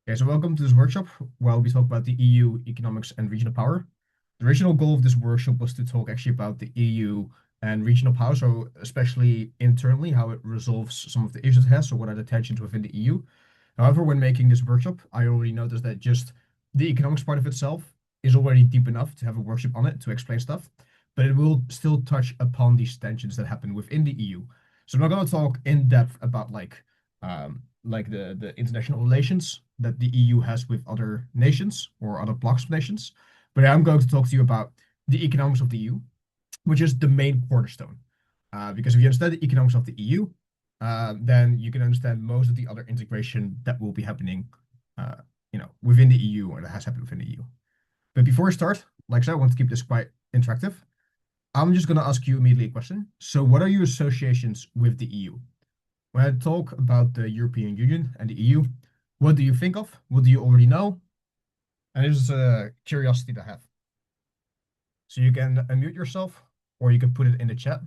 Okay, so welcome to this workshop where we talk about the EU economics and regional power. The original goal of this workshop was to talk actually about the EU and regional power, so especially internally, how it resolves some of the issues it has, so what are the tensions within the EU. However, when making this workshop, I already noticed that just the economics part of itself is already deep enough to have a workshop on it to explain stuff, but it will still touch upon these tensions that happen within the EU. So I'm not going to talk in depth about the international relations that the EU has with other nations or other blocks of nations, but I'm going to talk to you about the economics of the EU, which is the main cornerstone. Because if you understand the economics of the EU, then you can understand most of the other integration that will be happening, uh, within the EU or that has happened within the EU. But before I start, like I said, I want to keep this quite interactive. I'm just going to ask you immediately a question. So, what are your associations with the EU? When I talk about the European Union and the EU, what do you think of? What do you already know? And this is a curiosity to have. So you can unmute yourself or you can put it in the chat.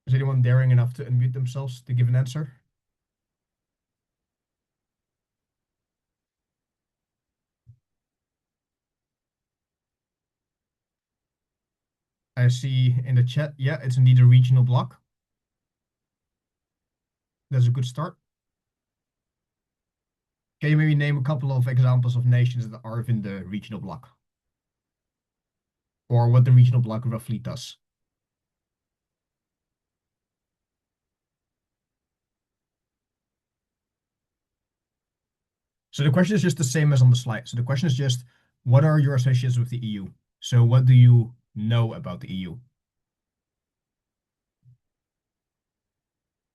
Is anyone daring enough to unmute themselves to give an answer? I see in the chat, yeah, it's indeed a regional bloc. That's a good start. Can you maybe name a couple of examples of nations that are within the regional bloc? Or what the regional bloc roughly does? So the question is just the same as on the slide. So the question is just, what are your associations with the EU? So what do you know about the EU?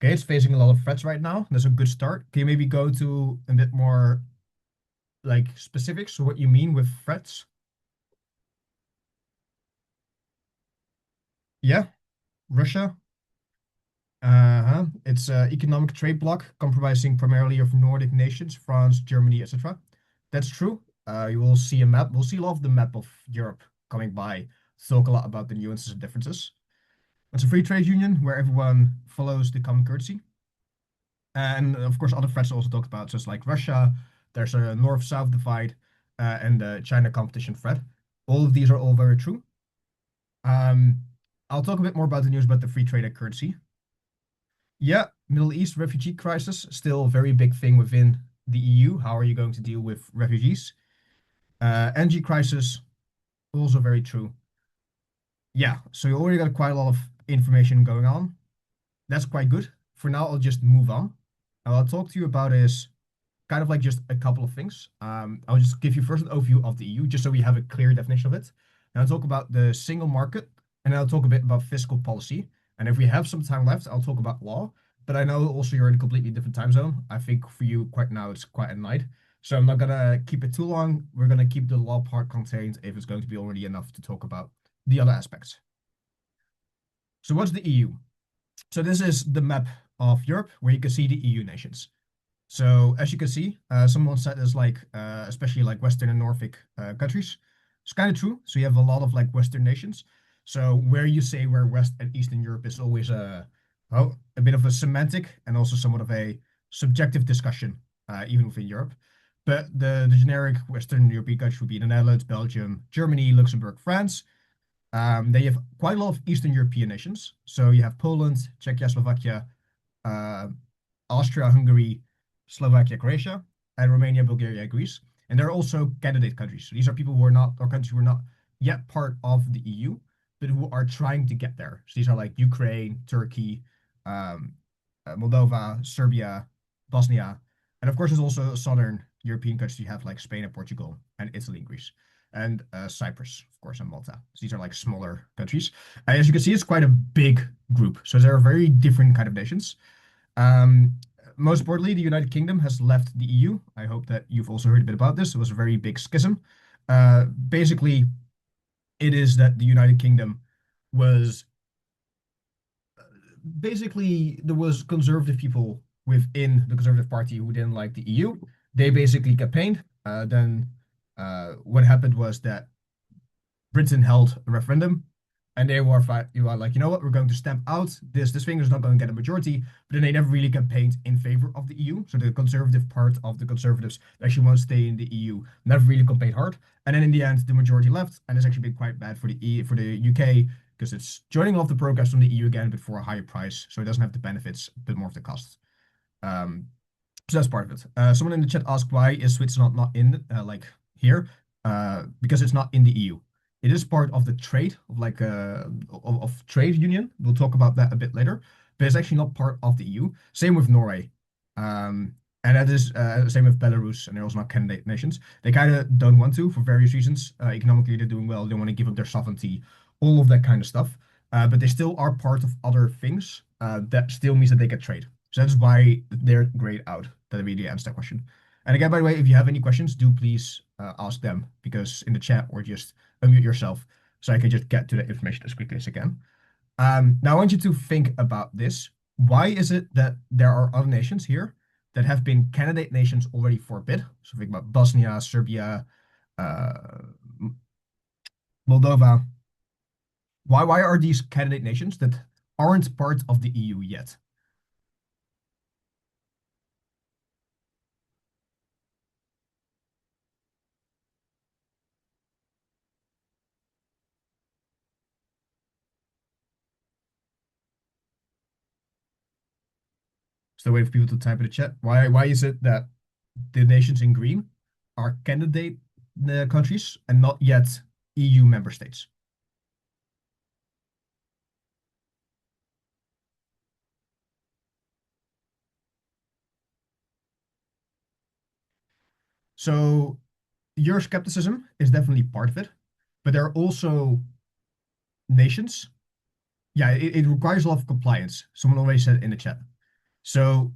Okay, it's facing a lot of threats right now. That's a good start. Can you maybe go to a bit more like specifics? So what you mean with threats? Yeah, Russia. It's an economic trade bloc comprising primarily of Nordic nations, France, Germany, etc. That's true. You will see a map. We'll see a lot of the map of Europe coming by. Talk a lot about the nuances and differences. It's a free trade union where everyone follows the common currency. And of course, other threats also talked about, just like Russia. There's a north-south divide and the China competition threat. All of these are all very true. Um, I'll talk a bit more about the news about the free trade and currency. Yeah, Middle East refugee crisis, still a very big thing within the EU. How are you going to deal with refugees? Energy crisis, also very true. Yeah, so you already got quite a lot of information going on. That's quite good. For now, I'll just move on. And what I'll talk to you about is kind of like just a couple of things. I'll just give you first an overview of the EU, just so we have a clear definition of it. And I'll talk about the single market, and then I'll talk a bit about fiscal policy. And if we have some time left, I'll talk about law. But I know also you're in a completely different time zone. I think for you, quite now, it's quite at night. So I'm not gonna keep it too long. We're gonna keep the law part contained if it's going to be already enough to talk about the other aspects. So what's the EU? So this is the map of Europe where you can see the EU nations. So as you can see, someone said there's like, especially like Western and Nordic countries. It's kind of true. So you have a lot of like Western nations. So where you say where West and Eastern Europe is always a bit of a semantic and also somewhat of a subjective discussion, even within Europe. But the generic Western European countries would be the Netherlands, Belgium, Germany, Luxembourg, France. Then you have quite a lot of Eastern European nations. So you have Poland, Czechia, Slovakia, uh, Austria, Hungary, Slovakia, Croatia, and Romania, Bulgaria, Greece. And they're also candidate countries. So these are people who are not, or countries who are not yet part of the EU, but who are trying to get there. So these are like Ukraine, Turkey, um, Moldova, Serbia, Bosnia. And of course, there's also southern European countries you have like Spain and Portugal and Italy and Greece. And Cyprus, of course, and Malta. So these are like smaller countries. And as you can see, it's quite a big group. So there are very different kind of nations. Um, Most importantly, the United Kingdom has left the EU. I hope that you've also heard a bit about this. It was a very big schism. Basically, it is that the United Kingdom was basically there was conservative people within the Conservative Party who didn't like the EU. They basically campaigned. Then what happened was that Britain held a referendum, and you are like, you know what, we're going to stamp out this thing is not going to get a majority. But then they never really campaigned in favor of the EU. So the conservative part of the conservatives that actually want to stay in the EU never really campaigned hard. And then in the end, the majority left, and it's actually been quite bad for for the UK because it's joining off the progress from the EU again, but for a higher price, so it doesn't have the benefits, but more of the costs. Um, so that's part of it. Someone in the chat asked why is Switzerland not in like here? Because it's not in the EU. It is part of the trade of like of trade union. We'll talk about that a bit later, but it's actually not part of the EU. Same with Norway, and that is same with Belarus, and they're also not candidate nations. They kind of don't want to for various reasons. Economically, they're doing well. They don't want to give up their sovereignty, all of that kind of stuff. But they still are part of other things. That still means that they get trade. So that's why they're grayed out. That really answers that question. And again, by the way, if you have any questions, do please ask them because in the chat or just unmute yourself so I can just get to the information as quickly as I can. Now I want you to think about this. Why is it that there are other nations here that have been candidate nations already for a bit? So think about Bosnia, Serbia, uh, Moldova. Why are these candidate nations that aren't part of the EU yet? So wait for people to type in the chat. Why is it that the nations in green are candidate countries and not yet EU member states? So Euroscepticism is definitely part of it, but there are also nations. Yeah, it requires a lot of compliance. Someone already said in the chat. So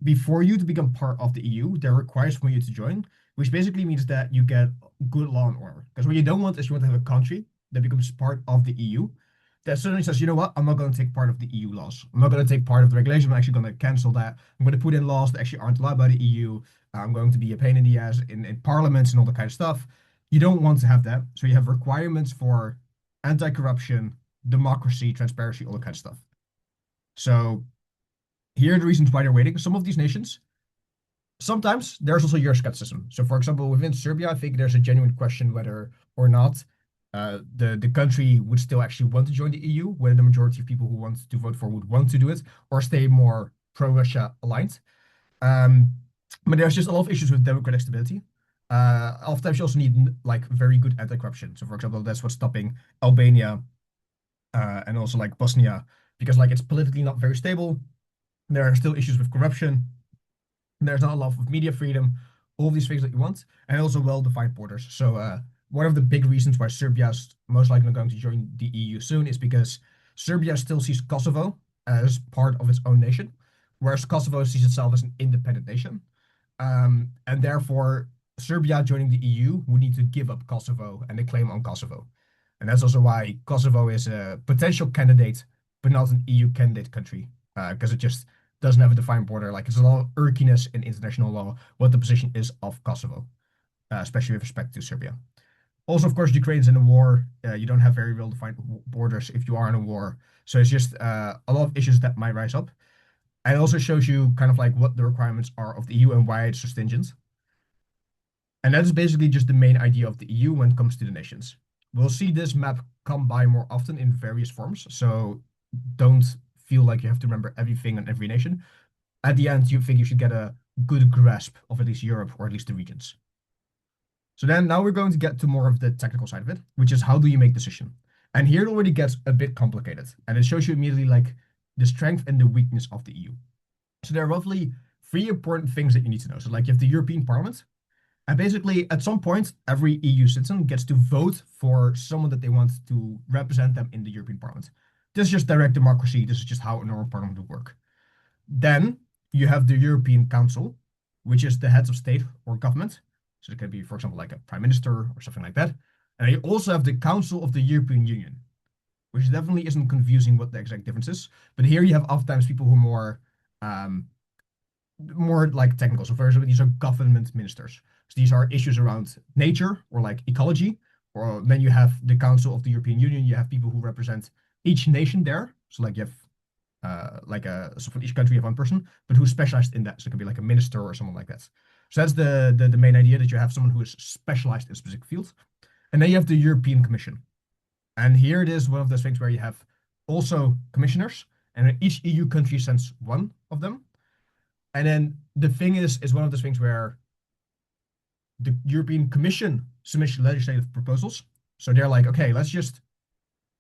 before you to become part of the EU, there requires for you to join, which basically means that you get good law and order. Because what you don't want is you want to have a country that becomes part of the EU that suddenly says, you know what, I'm not going to take part of the EU laws. I'm not going to take part of the regulation. I'm actually going to cancel that. I'm going to put in laws that actually aren't allowed by the EU. I'm going to be a pain in the ass in parliaments and all that kind of stuff. You don't want to have that. So you have requirements for anti-corruption, democracy, transparency, all that kind of stuff. So here are the reasons why they're waiting. Some of these nations, sometimes there's also Euroscepticism. So, for example, within Serbia, I think there's a genuine question whether or not the country would still actually want to join the EU, whether the majority of people who want to vote for would want to do it, or stay more pro-Russia aligned. But there's just a lot of issues with democratic stability. Oftentimes you also need like very good anti-corruption. So, for example, that's what's stopping Albania and also like Bosnia, because like it's politically not very stable. There are still issues with corruption. There's not a lot of media freedom, all these things that you want, and also well-defined borders. So one of the big reasons why Serbia is most likely going to join the EU soon is because Serbia still sees Kosovo as part of its own nation, whereas Kosovo sees itself as an independent nation. And therefore, Serbia joining the EU would need to give up Kosovo and the claim on Kosovo. And that's also why Kosovo is a potential candidate, but not an EU candidate country, because it just doesn't have a defined border. Like it's a lot of murkiness in international law what the position is of Kosovo, especially with respect to Serbia. Also, of course, Ukraine's in a war. You don't have very well defined borders if you are in a war. So it's just a lot of issues that might rise up. And it also shows you kind of like what the requirements are of the EU and why it's so stringent. And that is basically just the main idea of the EU when it comes to the nations. We'll see this map come by more often in various forms. So don't feel like you have to remember everything on every nation. At the end, you think you should get a good grasp of at least Europe or at least the regions. So then now we're going to get to more of the technical side of it, which is how do you make decision? And here it already gets a bit complicated. And it shows you immediately like the strength and the weakness of the EU. So there are roughly three important things that you need to know. So like you have the European Parliament, and basically, at some point, every EU citizen gets to vote for someone that they want to represent them in the European Parliament. This is just direct democracy. This is just how a normal parliament would work. Then you have the European Council, which is the heads of state or government. So it could be, for example, like a prime minister or something like that. And you also have the Council of the European Union, which definitely isn't confusing what the exact difference is. But here you have oftentimes people who are more more like technical. So first, these are government ministers. So these are issues around nature or like ecology. Or then you have the Council of the European Union. You have people who represent each nation there. So like you have so from each country you have one person, but who's specialized in that. So it could be like a minister or someone like that. So that's the main idea, that you have someone who is specialized in a specific field. And then you have the European Commission. And here it is one of those things where you have also commissioners, and each EU country sends one of them. And then the thing is one of those things where the European Commission submits legislative proposals. So they're like, okay, let's just,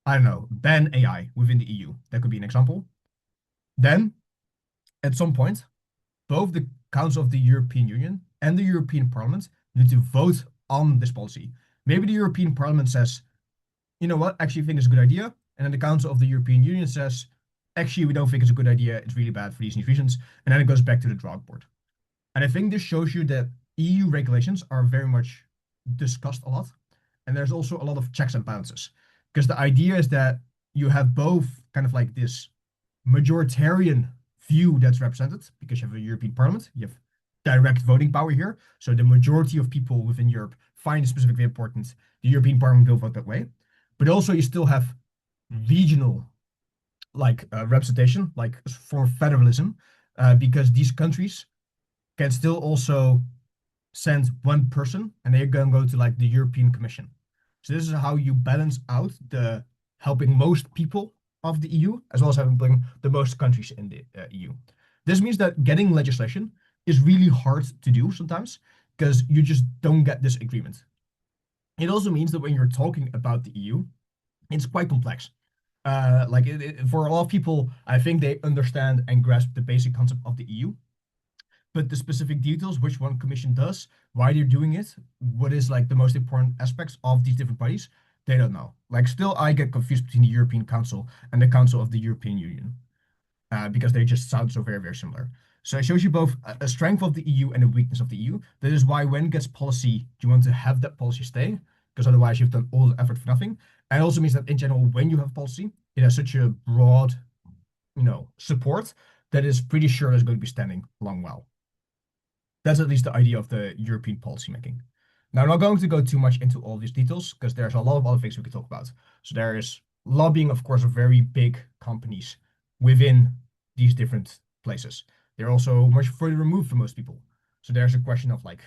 I don't know, ban AI within the EU. That could be an example. Then, at some point, both the Council of the European Union and the European Parliament need to vote on this policy. Maybe the European Parliament says, you know what, actually, I think it's a good idea. And then the Council of the European Union says, actually, we don't think it's a good idea. It's really bad for these new reasons. And then it goes back to the drawing board. And I think this shows you that EU regulations are very much discussed a lot. And there's also a lot of checks and balances. Because the idea is that you have both kind of like this majoritarian view that's represented, because you have a European Parliament, you have direct voting power here. So the majority of people within Europe find it specifically important. The European Parliament will vote that way. But also you still have regional like representation, like for federalism, because these countries can still also send one person and they're going to go to like the European Commission. So this is how you balance out the helping most people of the EU, as well as helping the most countries in the EU. This means that getting legislation is really hard to do sometimes because you just don't get this agreement. It also means that when you're talking about the EU, it's quite complex. For a lot of people, I think they understand and grasp the basic concept of the EU, but the specific details, which one commission does, why they're doing it, what is like the most important aspects of these different bodies, they don't know. Like still, I get confused between the European Council and the Council of the European Union because they just sound so very, very similar. So it shows you both a strength of the EU and a weakness of the EU. That is why when it gets policy, you want to have that policy stay, because otherwise you've done all the effort for nothing. And it also means that in general, when you have policy, it has such a broad, support that is pretty sure it's going to be standing along well. That's at least the idea of the European policymaking. Now, I'm not going to go too much into all these details because there's a lot of other things we could talk about. So there is lobbying, of course, of very big companies within these different places. They're also much further removed from most people. So there's a question of like,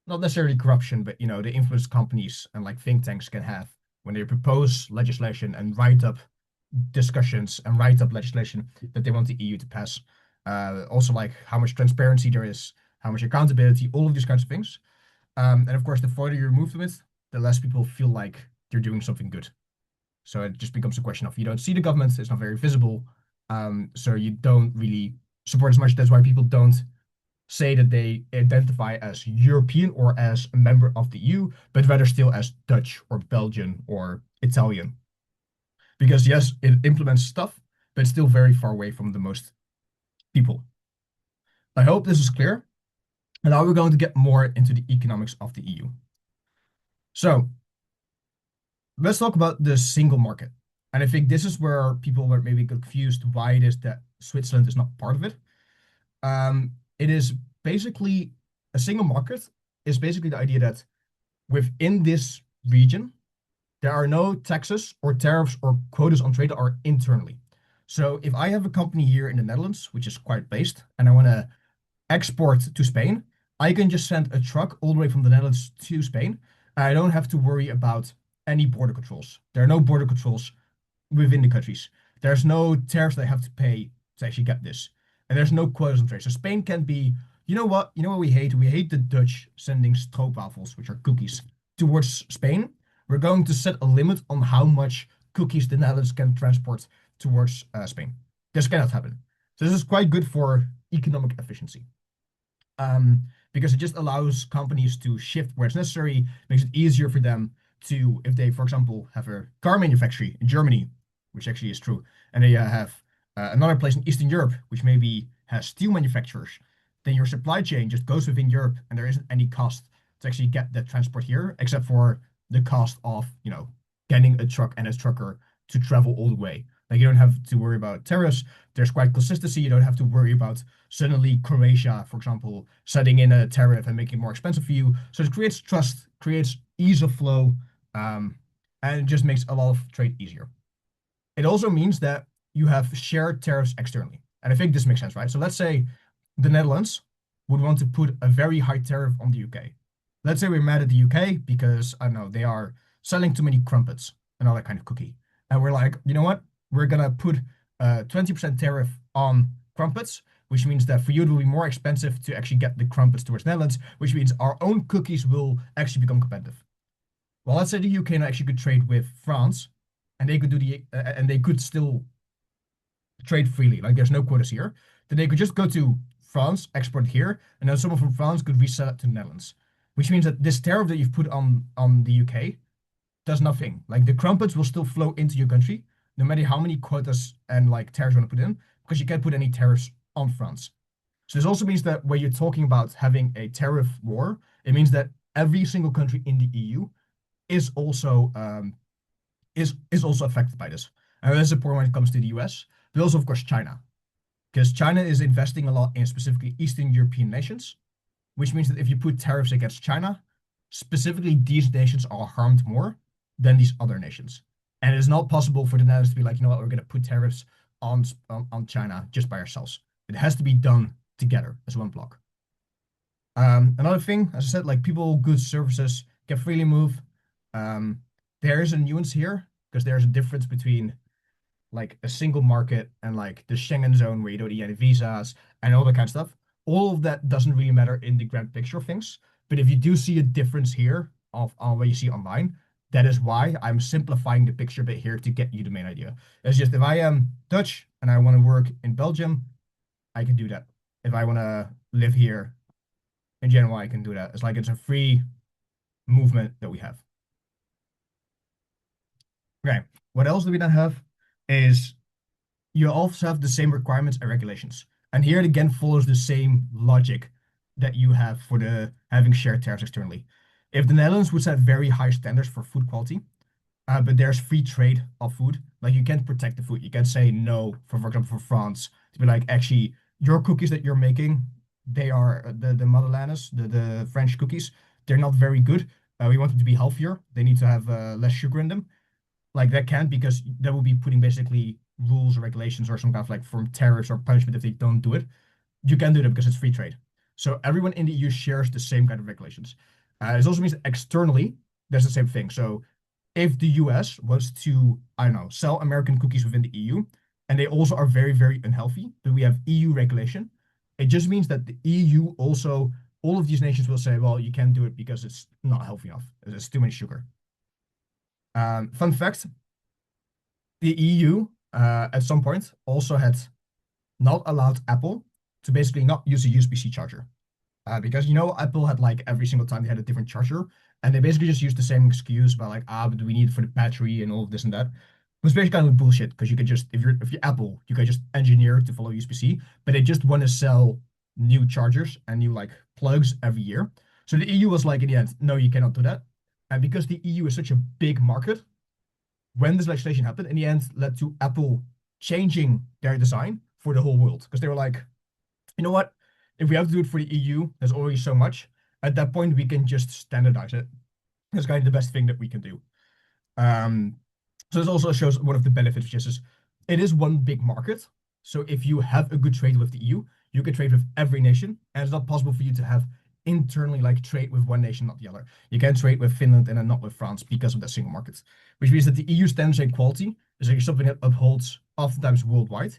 not necessarily corruption, but the influence companies and like think tanks can have when they propose legislation and write up discussions and write up legislation that they want the EU to pass. Also like how much transparency there is, how much accountability, all of these kinds of things. And of course, the further you remove from it, the less people feel like they're doing something good. So it just becomes a question of you don't see the government, it's not very visible. So you don't really support as much. That's why people don't say that they identify as European or as a member of the EU, but rather still as Dutch or Belgian or Italian. Because yes, it implements stuff, but it's still very far away from the most people. I hope this is clear. And now we're going to get more into the economics of the EU. So let's talk about the single market. And I think this is where people were maybe confused why it is that Switzerland is not part of it. It is basically a single market is basically the idea that within this region, there are no taxes or tariffs or quotas on trade that are internally. So if I have a company here in the Netherlands, which is quite based, and I want to export to Spain, I can just send a truck all the way from the Netherlands to Spain. And I don't have to worry about any border controls. There are no border controls within the countries. There's no tariffs they have to pay to actually get this. And there's no quotas on trade. So Spain can be, you know what? You know what we hate? We hate the Dutch sending stroopwafels, which are cookies, towards Spain. We're going to set a limit on how much cookies the Netherlands can transport towards Spain. This cannot happen. So this is quite good for economic efficiency. Because it just allows companies to shift where it's necessary, makes it easier for them to, if they, for example, have a car manufactory in Germany, which actually is true, and they have another place in Eastern Europe, which maybe has steel manufacturers, then your supply chain just goes within Europe and there isn't any cost to actually get that transport here, except for the cost of, getting a truck and a trucker to travel all the way. Like you don't have to worry about tariffs. There's quite consistency. You don't have to worry about suddenly Croatia, for example, setting in a tariff and making it more expensive for you. So it creates trust, creates ease of flow, um, and it just makes a lot of trade easier. It also means that you have shared tariffs externally. And I think this makes sense, right? So let's say the Netherlands would want to put a very high tariff on the UK. Let's say we're mad at the UK because, I don't know, they are selling too many crumpets, another kind of cookie. And we're like, you know what? We're going to put a 20% tariff on crumpets, which means that for you it will be more expensive to actually get the crumpets towards Netherlands, which means our own cookies will actually become competitive. Well, let's say the UK actually could trade with France, and they could do and they could still trade freely. Like there's no quotas here. Then they could just go to France, export here, and then someone from France could resell it to the Netherlands, which means that this tariff that you've put on the UK does nothing. Like the crumpets will still flow into your country, no matter how many quotas and like tariffs you want to put in, because you can't put any tariffs on France. So this also means that when you're talking about having a tariff war, it means that every single country in the EU is also is also affected by this. And that's important when it comes to the US, but also of course China, because China is investing a lot in specifically Eastern European nations, which means that if you put tariffs against China, specifically these nations are harmed more than these other nations. And it is not possible for the Netherlands to be like, you know what, we're going to put tariffs on China just by ourselves. It has to be done together as one block. Another thing, as I said, like people, goods, services can freely move. Um, there is a nuance here because there's a difference between like a single market and like the Schengen zone where you don't need any visas and all that kind of stuff. All of that doesn't really matter in the grand picture of things. But if you do see a difference here of on what you see online, that is why I'm simplifying the picture a bit here to get you the main idea. It's just if I am Dutch and I want to work in Belgium, I can do that. If I want to live here in general, I can do that. It's like it's a free movement that we have. Okay. What else do we then have is you also have the same requirements and regulations. And here it again follows the same logic that you have for the having shared tariffs externally. If the Netherlands would set very high standards for food quality, but there's free trade of food, like you can't protect the food. You can't say no, for example, for France, to be like, actually, your cookies that you're making, they are the Madeleines, the French cookies, they're not very good. We want them to be healthier. They need to have less sugar in them. Like that can't because that would be putting basically rules or regulations or some kind of like from tariffs or punishment if they don't do it. You can do that because it's free trade. So everyone in the EU shares the same kind of regulations. This also means that externally, there's the same thing. So if the US wants to, I don't know, sell American cookies within the EU, and they also are very, very unhealthy, but we have EU regulation, it just means that the EU also, all of these nations will say, well, you can't do it because it's not healthy enough. It's too much sugar. Fun fact, the EU at some point also had not allowed Apple to basically not use a USB-C charger. Because you know Apple had like every single time they had a different charger, and they basically just used the same excuse about like but do we need it for the battery and all of this and that. It was basically kind of bullshit because you could just if you're Apple, you could just engineer to follow USB-C, but they just want to sell new chargers and new like plugs every year. So the EU was like in the end, no, you cannot do that. And because the EU is such a big market, when this legislation happened, in the end led to Apple changing their design for the whole world because they were like, you know what? If we have to do it for the EU, there's already so much. At that point, we can just standardize it. That's kind of the best thing that we can do. Um, so this also shows one of the benefits, which is it is one big market. So if you have a good trade with the EU, you can trade with every nation, and it's not possible for you to have internally like trade with one nation, not the other. You can trade with Finland and then not with France because of that single market, which means that the EU standards and quality is actually something that upholds oftentimes worldwide,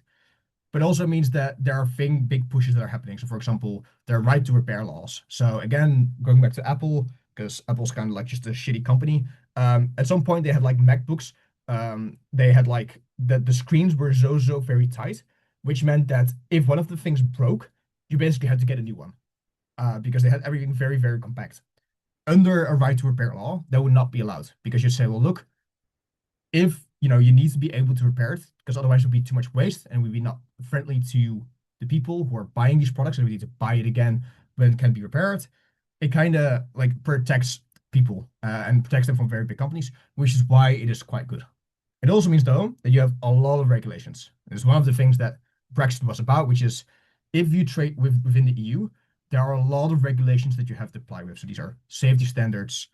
but also means that there are big pushes that are happening. So, for example, there are right to repair laws. So, again, going back to Apple, because Apple's kind of like just a shitty company. At some point, they had like MacBooks. They had like the screens were so very tight, which meant that if one of the things broke, you basically had to get a new one because they had everything very, very compact. Under a right to repair law, that would not be allowed because you say, well, look, if you need to be able to repair it because otherwise it would be too much waste and would be not friendly to the people who are buying these products and we need to buy it again when it can be repaired. It kind of like protects people and protects them from very big companies, which is why it is quite good. It also means, though, that you have a lot of regulations. It's one of the things that Brexit was about, which is if you trade within the EU, there are a lot of regulations that you have to apply with. So these are safety standards,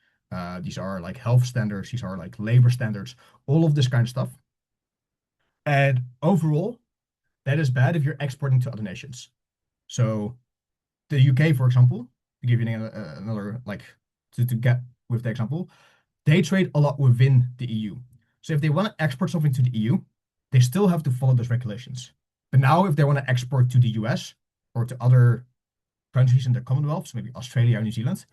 these are like health standards, these are like labor standards, all of this kind of stuff. And overall, that is bad if you're exporting to other nations. So the UK, for example, to give you another like to get with the example, they trade a lot within the EU. So if they want to export something to the EU, they still have to follow those regulations. But now, if they want to export to the US or to other countries in the Commonwealth, so maybe Australia or New Zealand,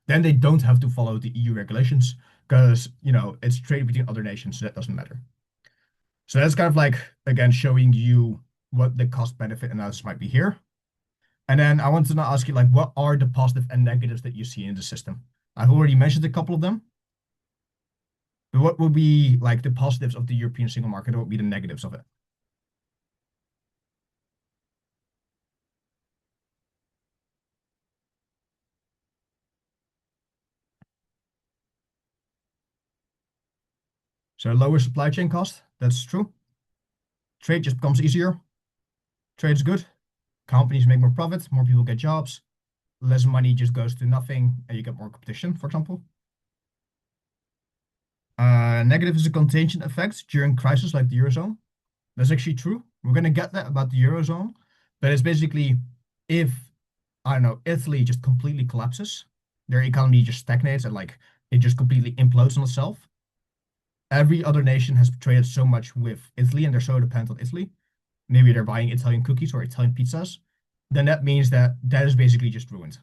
then they don't have to follow the EU regulations because, it's trade between other nations, so that doesn't matter. So that's kind of like, again, showing you what the cost benefit analysis might be here. And then I want to now ask you, like, what are the positive and negatives that you see in the system? I've already mentioned a couple of them. But what would be like the positives of the European single market? What would be the negatives of it? So lower supply chain cost, that's true. Trade just becomes easier. Trade's good. Companies make more profits, more people get jobs, less money just goes to nothing, and you get more competition, for example. Negative is a contagion effect during crisis like the Eurozone. That's actually true. We're gonna get that about the Eurozone, but it's basically if, I don't know, Italy just completely collapses, their economy just stagnates and like it just completely implodes on itself. Every other nation has traded so much with Italy and they're so dependent on Italy. Maybe they're buying Italian cookies or Italian pizzas. Then that means that that is basically just ruined.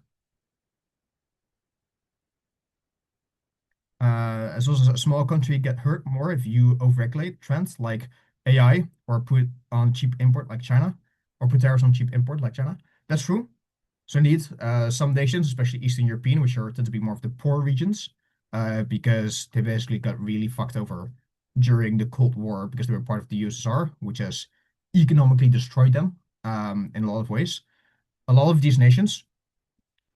As also a small country get hurt more if you overregulate trends like AI or put on cheap import like China or put tariffs on cheap import like China. That's true. So indeed, some nations, especially Eastern European, which are tend to be more of the poor regions, because they basically got really fucked over during the Cold War because they were part of the USSR, which has economically destroyed them in a lot of ways. A lot of these nations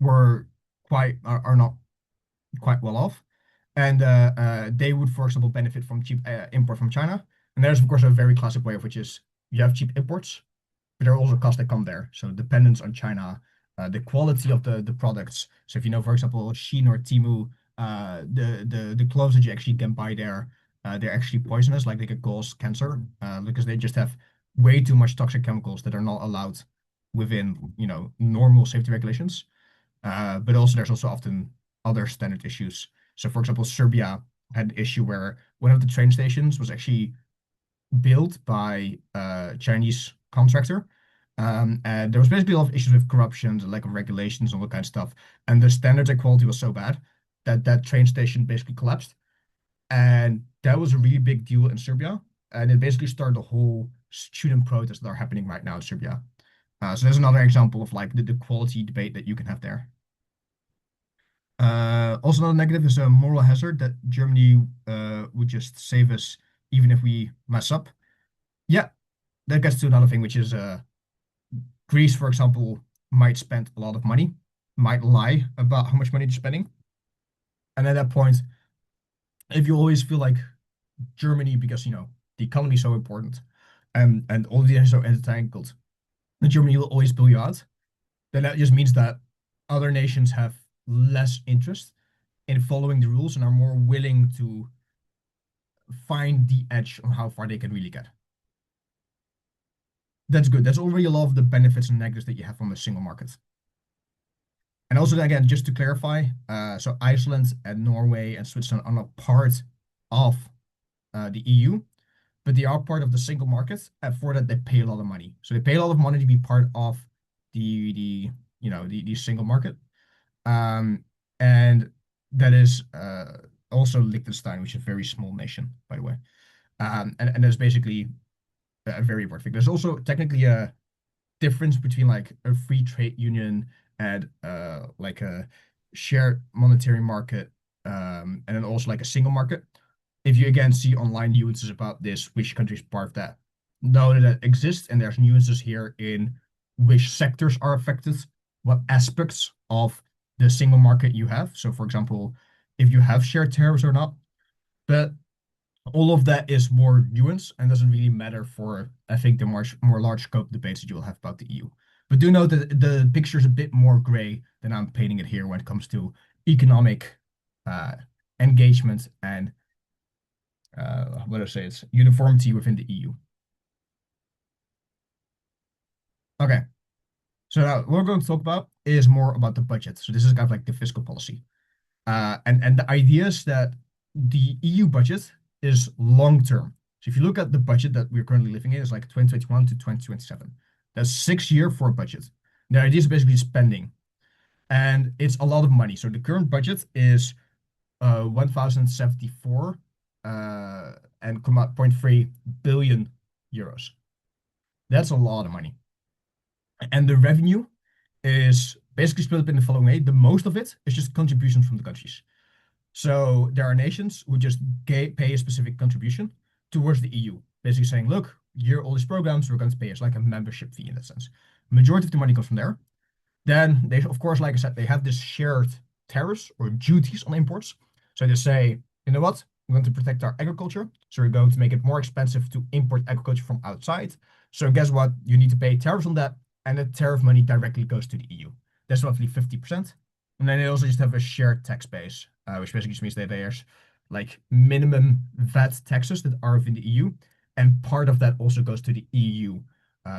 were are not quite well off, and they would, for example, benefit from cheap import from China. And there's of course a very classic way of which is you have cheap imports, but there are also costs that come there. So dependence on China, the quality of the products. So if you know, for example, Shein or Temu, the clothes that you actually can buy there, they're actually poisonous, like they could cause cancer, because they just have way too much toxic chemicals that are not allowed within, normal safety regulations. But also there's also often other standard issues. So for example, Serbia had an issue where one of the train stations was actually built by a Chinese contractor. And there was basically a lot of issues with corruption, the lack of regulations, and all that kind of stuff. And the standards and quality was so bad that that train station basically collapsed. And that was a really big deal in Serbia. And it basically started the whole student protests that are happening right now in Serbia. So there's another example of like the quality debate that you can have there. Also, another negative is a moral hazard that Germany would just save us even if we mess up. Yeah, that gets to another thing, which is Greece, for example, might spend a lot of money, might lie about how much money they're spending. And at that point, if you always feel like Germany, because the economy is so important and all of these are so entangled, that Germany will always pull you out, then that just means that other nations have less interest in following the rules and are more willing to find the edge on how far they can really get. That's good. That's already a lot of the benefits and negatives that you have from the single market. And also, again, just to clarify, so Iceland and Norway and Switzerland are not part of the EU, but they are part of the single market, and for that they pay a lot of money. So they pay a lot of money to be part of the single market. Um, and that is also Liechtenstein, which is a very small nation, by the way. And that's basically a very important thing. There's also technically a difference between like a free trade union and like a shared monetary market, and then also like a single market. If you again see online nuances about this, which country is part of that, know that it exists, and there's nuances here in which sectors are affected, what aspects of the single market you have. So, for example, if you have shared tariffs or not. But All of that is more nuanced and doesn't really matter for, I think, the more large scope debates that you will have about the EU. But do note that the picture is a bit more gray than I'm painting it here when it comes to economic uh, engagement and what do I say? It's uniformity within the EU. Okay, so now what we're going to talk about is more about the budget. So this is kind of like the fiscal policy. And the idea is that the EU budget is long term. So if you look at the budget that we're currently living in, it's like 2021 to 2027. That's 6 year for a budget. The idea is basically spending, and it's a lot of money. So the current budget is 1,074 and 0.3 billion euros. That's a lot of money. And the revenue is basically split up in the following way. The most of it is just contributions from the countries. So there are nations who just pay a specific contribution towards the EU, basically saying, look, you're all these programs, we're going to pay us like a membership fee in that sense. Majority of the money comes from there. Then they, of course, like I said, they have this shared tariffs or duties on imports. So they say, you know what? We're going to protect our agriculture. So we're going to make it more expensive to import agriculture from outside. So guess what? You need to pay tariffs on that. And the tariff money directly goes to the EU. That's roughly 50%. And then they also just have a shared tax base, which basically just means that there's like minimum VAT taxes that are within the EU. And part of that also goes to the EU.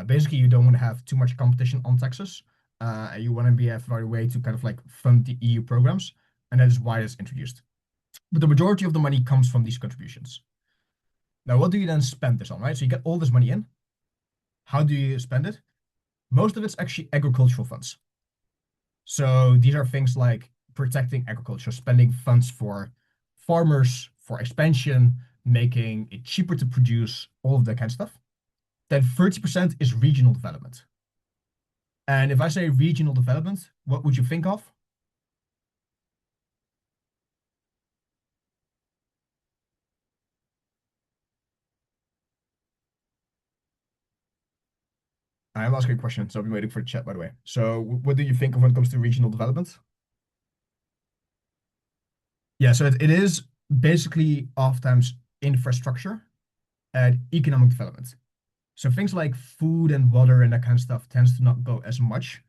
Basically, you don't want to have too much competition on taxes. You want to be a way to kind of like fund the EU programs. And that is why it's introduced. But the majority of the money comes from these contributions. Now, what do you then spend this on, right? So you get all this money in. How do you spend it? Most of it's actually agricultural funds. So these are things like protecting agriculture, spending funds for farmers, for expansion, making it cheaper to produce, all of that kind of stuff. Then 30% is regional development. And if I say regional development, what would you think of? I'm asking a question, so I've been waiting for the chat, by the way. So what do you think of when it comes to regional development? Yeah, so it is basically oftentimes infrastructure and economic development. So things like food and water and that kind of stuff tends to not go as much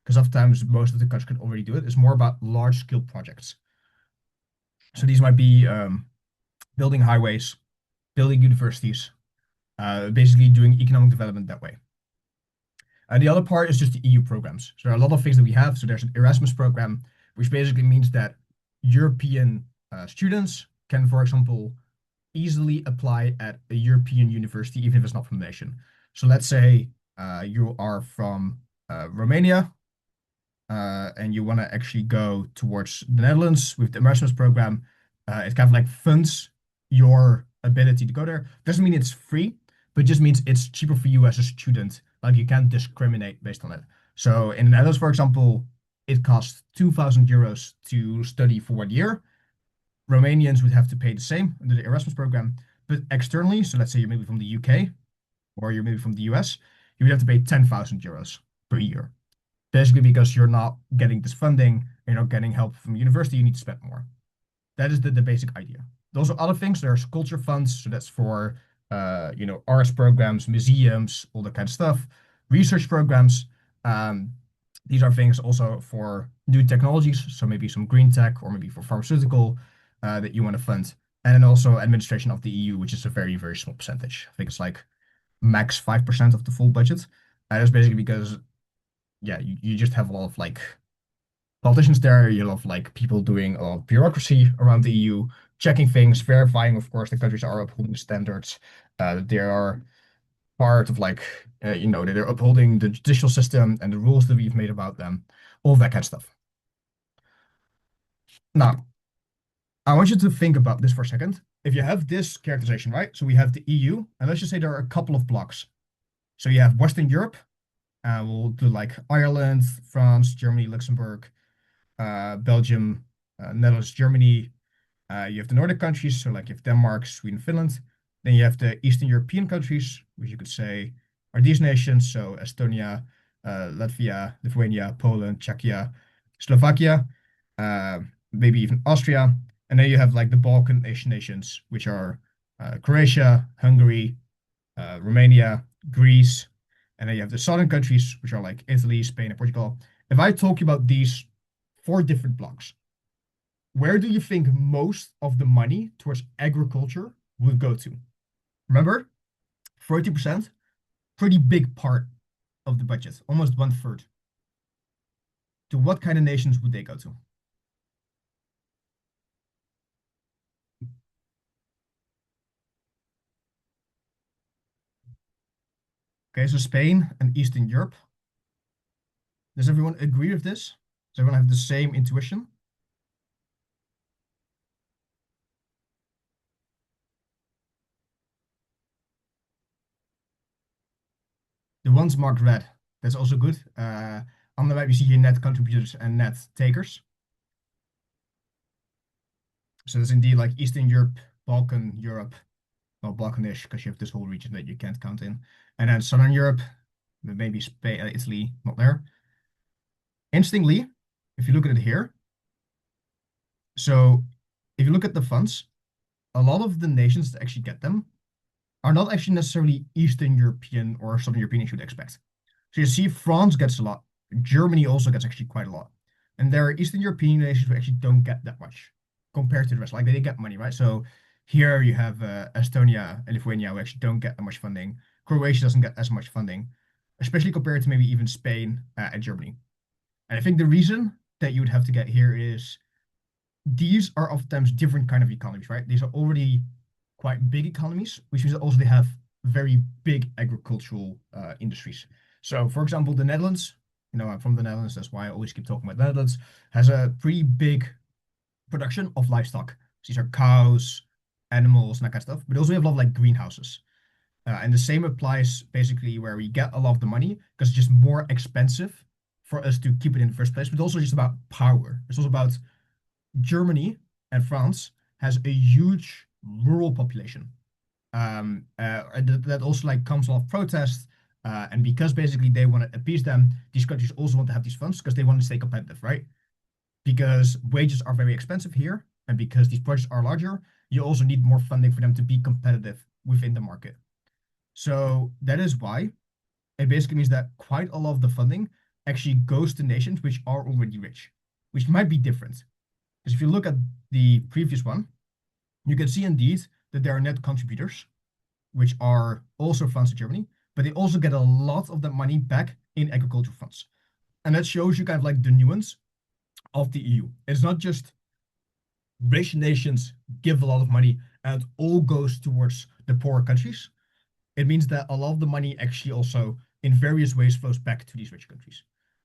because oftentimes most of the countries can already do it. It's more about large scale projects. So these might be building highways, building universities, basically doing economic development that way. And the other part is just the EU programs. So there are a lot of things that we have. So there's an Erasmus program, which basically means that European students can, for example, easily apply at a European university, even if it's not from the nation. So let's say you are from Romania and you want to actually go towards the Netherlands with the Erasmus program. It kind of like funds your ability to go there. Doesn't mean it's free, but it just means it's cheaper for you as a student. Like you can't discriminate based on it. So in the Netherlands, for example, it costs 2,000 euros to study for 1 year. Romanians would have to pay the same under the Erasmus program, but externally, so let's say you're maybe from the UK or you're maybe from the US, you would have to pay 10,000 euros per year. Basically, because you're not getting this funding, you're not getting help from university, you need to spend more. That is the basic idea. Those are other things. There's culture funds, so that's for arts programs, museums, all that kind of stuff. Research programs. Um, these are things also for new technologies, so maybe some green tech or maybe for pharmaceutical that you want to fund. And then also administration of the EU, which is a very, very small percentage. I think it's like max 5% of the full budget. And that's basically because, yeah, you just have a lot of like politicians there, you have like people doing a lot of bureaucracy around the EU, checking things, verifying, of course, the countries are upholding the standards. They are part of like, they're upholding the judicial system and the rules that we've made about them, all that kind of stuff. Now, I want you to think about this for a second. If you have this characterization, right? So we have the EU, and let's just say there are a couple of blocks. So you have Western Europe, we'll do like Ireland, France, Germany, Luxembourg, Belgium, Netherlands, Germany. You have the Nordic countries, so like you have Denmark, Sweden, Finland. Then you have the Eastern European countries, which you could say are these nations, so Estonia, Latvia, Lithuania, Poland, Czechia, Slovakia, maybe even Austria. And then you have like the Balkan Asian nations, which are Croatia, Hungary, Romania, Greece, and then you have the southern countries, which are like Italy, Spain, and Portugal. If I talk about these four different blocks, where do you think most of the money towards agriculture would go to? Remember, 40%, pretty big part of the budget, almost one third. To what kind of nations would they go to? Okay, so Spain and Eastern Europe. Does everyone agree with this? Does everyone have the same intuition? The ones marked red, that's also good. On the map, you see here net contributors and net takers. So that's indeed like Eastern Europe, Balkan Europe, well, Balkanish, because you have this whole region that you can't count in. And then Southern Europe, maybe Spain, Italy, not there. Interestingly, if you look at it here, so if you look at the funds, a lot of the nations that actually get them are not actually necessarily Eastern European or Southern European as you'd expect. So you see France gets a lot. Germany also gets actually quite a lot. And there are Eastern European nations who actually don't get that much compared to the rest. Like they get money, right? So here you have Estonia and Lithuania who actually don't get that much funding. Croatia doesn't get as much funding, especially compared to maybe even Spain and Germany. And I think the reason that you would have to get here is these are oftentimes different kind of economies, right? These are already quite big economies, which means that also they have very big agricultural industries. So, for example, the Netherlands, I'm from the Netherlands, that's why I always keep talking about the Netherlands, has a pretty big production of livestock. So these are cows, animals, and that kind of stuff. But also we have a lot of like greenhouses. And the same applies basically where we get a lot of the money because it's just more expensive for us to keep it in the first place, but also just about power. It's also about Germany and France has a huge rural population. That also like comes off protests, and because basically they want to appease them, these countries also want to have these funds because they want to stay competitive, right? Because wages are very expensive here, and because these projects are larger, you also need more funding for them to be competitive within the market. So that is why it basically means that quite a lot of the funding actually goes to nations which are already rich, which might be different. Because if you look at the previous one, you can see indeed that there are net contributors, which are also France and Germany, but they also get a lot of that money back in agricultural funds. And that shows you kind of like the nuance of the EU. It's not just rich nations give a lot of money and it all goes towards the poorer countries. It means that a lot of the money actually also in various ways flows back to these rich countries.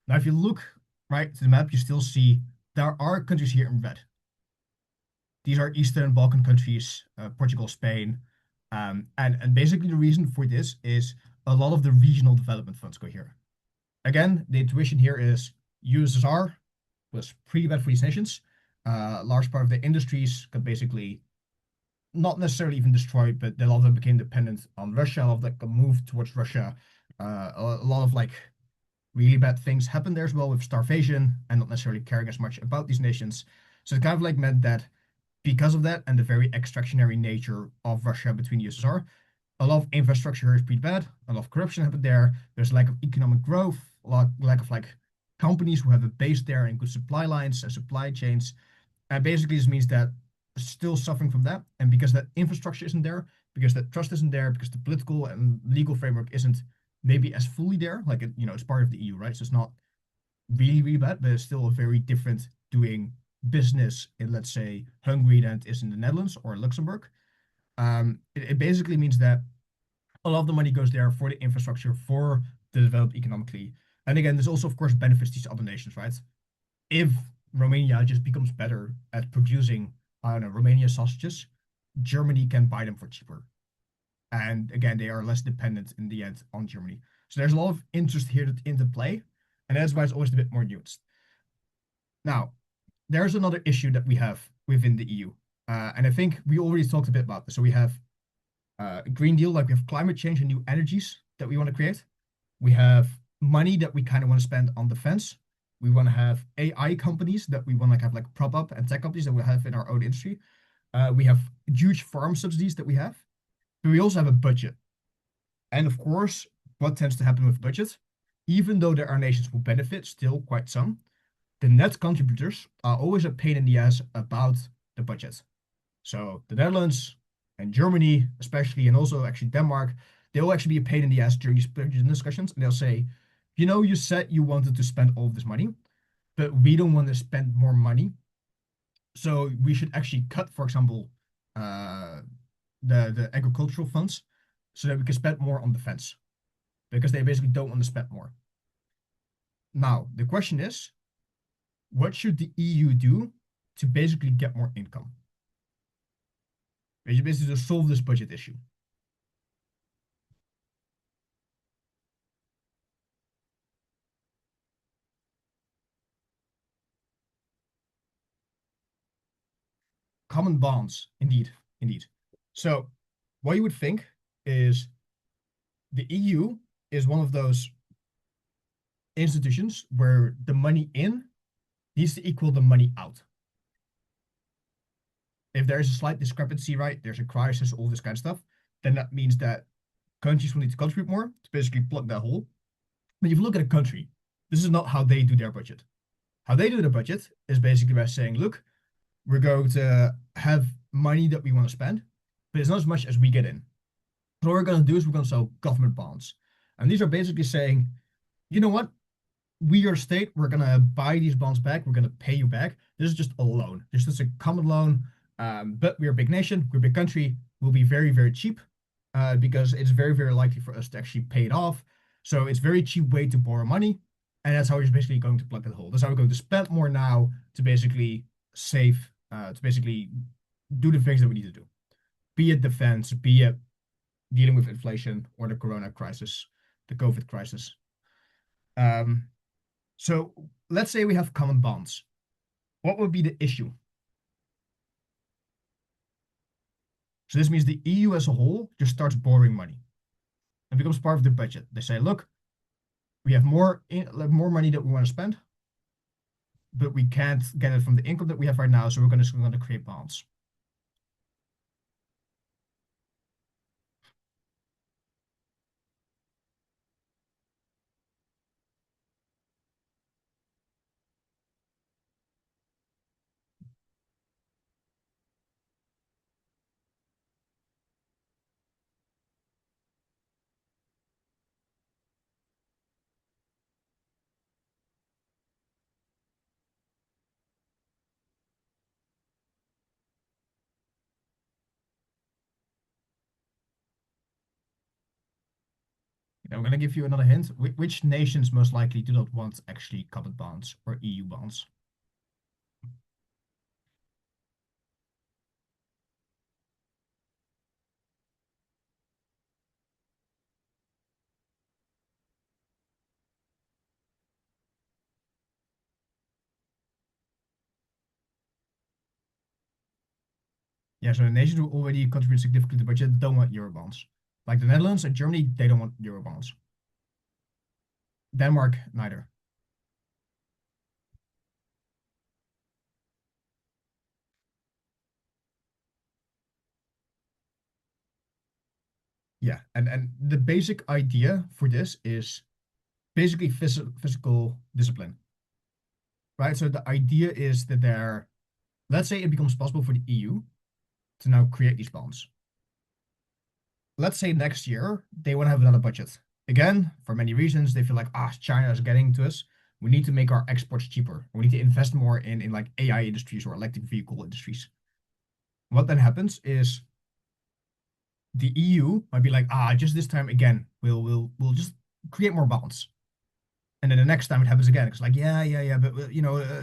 Now, if you look right to the map, you still see there are countries here in red. These are Eastern Balkan countries, Portugal, Spain. And basically the reason for this is a lot of the regional development funds go here. Again, the intuition here is USSR was pretty bad for these nations. A large part of the industries got basically not necessarily even destroyed, but a lot of them became dependent on Russia. A lot of them moved towards Russia. A lot of like really bad things happened there as well with starvation and not necessarily caring as much about these nations. So it kind of like meant that because of that and the very extractionary nature of Russia between the USSR, a lot of infrastructure is pretty bad. A lot of corruption happened there. There's a lack of economic growth, lack of like companies who have a base there and good supply lines and supply chains. And basically, this means that still suffering from that. And because that infrastructure isn't there, because that trust isn't there, because the political and legal framework isn't maybe as fully there, like it's part of the EU, right? So it's not really, really bad, but it's still a very different doing business in, let's say, Hungary than it is in the Netherlands or Luxembourg. It basically means that a lot of the money goes there for the infrastructure, for the developed economically. And again, this also, of course, benefits these other nations, right? If Romania just becomes better at producing, I don't know, Romania sausages, Germany can buy them for cheaper. And again, they are less dependent in the end on Germany. So there's a lot of interest here into play, and that's why it's always a bit more nuanced. Now, there's another issue that we have within the EU, and I think we already talked a bit about this. So we have a Green Deal, like we have climate change and new energies that we want to create. We have money that we kind of want to spend on defense. We want to have AI companies that we want to have like prop up and tech companies that we have in our own industry. We have huge farm subsidies that we have, but we also have a budget. And of course, what tends to happen with budget, even though there are nations who benefit, still quite some, the net contributors are always a pain in the ass about the budget. So the Netherlands and Germany, especially, and also actually Denmark, they'll actually be a pain in the ass during these budget discussions, and they'll say, you know, you said you wanted to spend all of this money, but we don't want to spend more money. So we should actually cut, for example, uh, the agricultural funds so that we can spend more on defense because they basically don't want to spend more. Now, the question is, what should the EU do to basically get more income? Basically to solve this budget issue. Common bonds, indeed, indeed. So what you would think is the EU is one of those institutions where the money in needs to equal the money out. If there is a slight discrepancy, right, there's a crisis, all this kind of stuff, then that means that countries will need to contribute more to basically plug that hole. But if you look at a country, this is not how they do their budget. How they do the budget is basically by saying, look, we're going to have money that we want to spend, but it's not as much as we get in. So what we're going to do is we're going to sell government bonds. And these are basically saying, you know what? We are a state, we're going to buy these bonds back, we're going to pay you back. This is just a loan. This is a common loan, but we're a big nation, we're a big country, we'll be very, very cheap because it's very, very likely for us to actually pay it off. So it's a very cheap way to borrow money. And that's how we're basically going to plug that hole. That's how we're going to spend more now to basically save, to basically do the things that we need to do. Be it defense, be it dealing with inflation or the corona crisis, the COVID crisis. So let's say we have common bonds. What would be the issue? So this means the EU as a whole just starts borrowing money and becomes part of the budget. They say, look, we have more money that we want to spend, but we can't get it from the income that we have right now, so we're going to create bonds. I'm going to give you another hint. Which nations most likely do not want actually covered bonds or EU bonds? Yeah, so the nations who already contribute significantly to the budget don't want euro bonds. Like the Netherlands and Germany, they don't want euro bonds. Denmark, neither. Yeah, and the basic idea for this is basically physical discipline, right? So the idea is that let's say it becomes possible for the EU to now create these bonds. Let's say next year they want to have another budget. Again, for many reasons, they feel like, China is getting to us. We need to make our exports cheaper. We need to invest more in like AI industries or electric vehicle industries. What then happens is the EU might be like, just this time again, we'll just create more bonds. And then the next time it happens again, it's like, yeah, but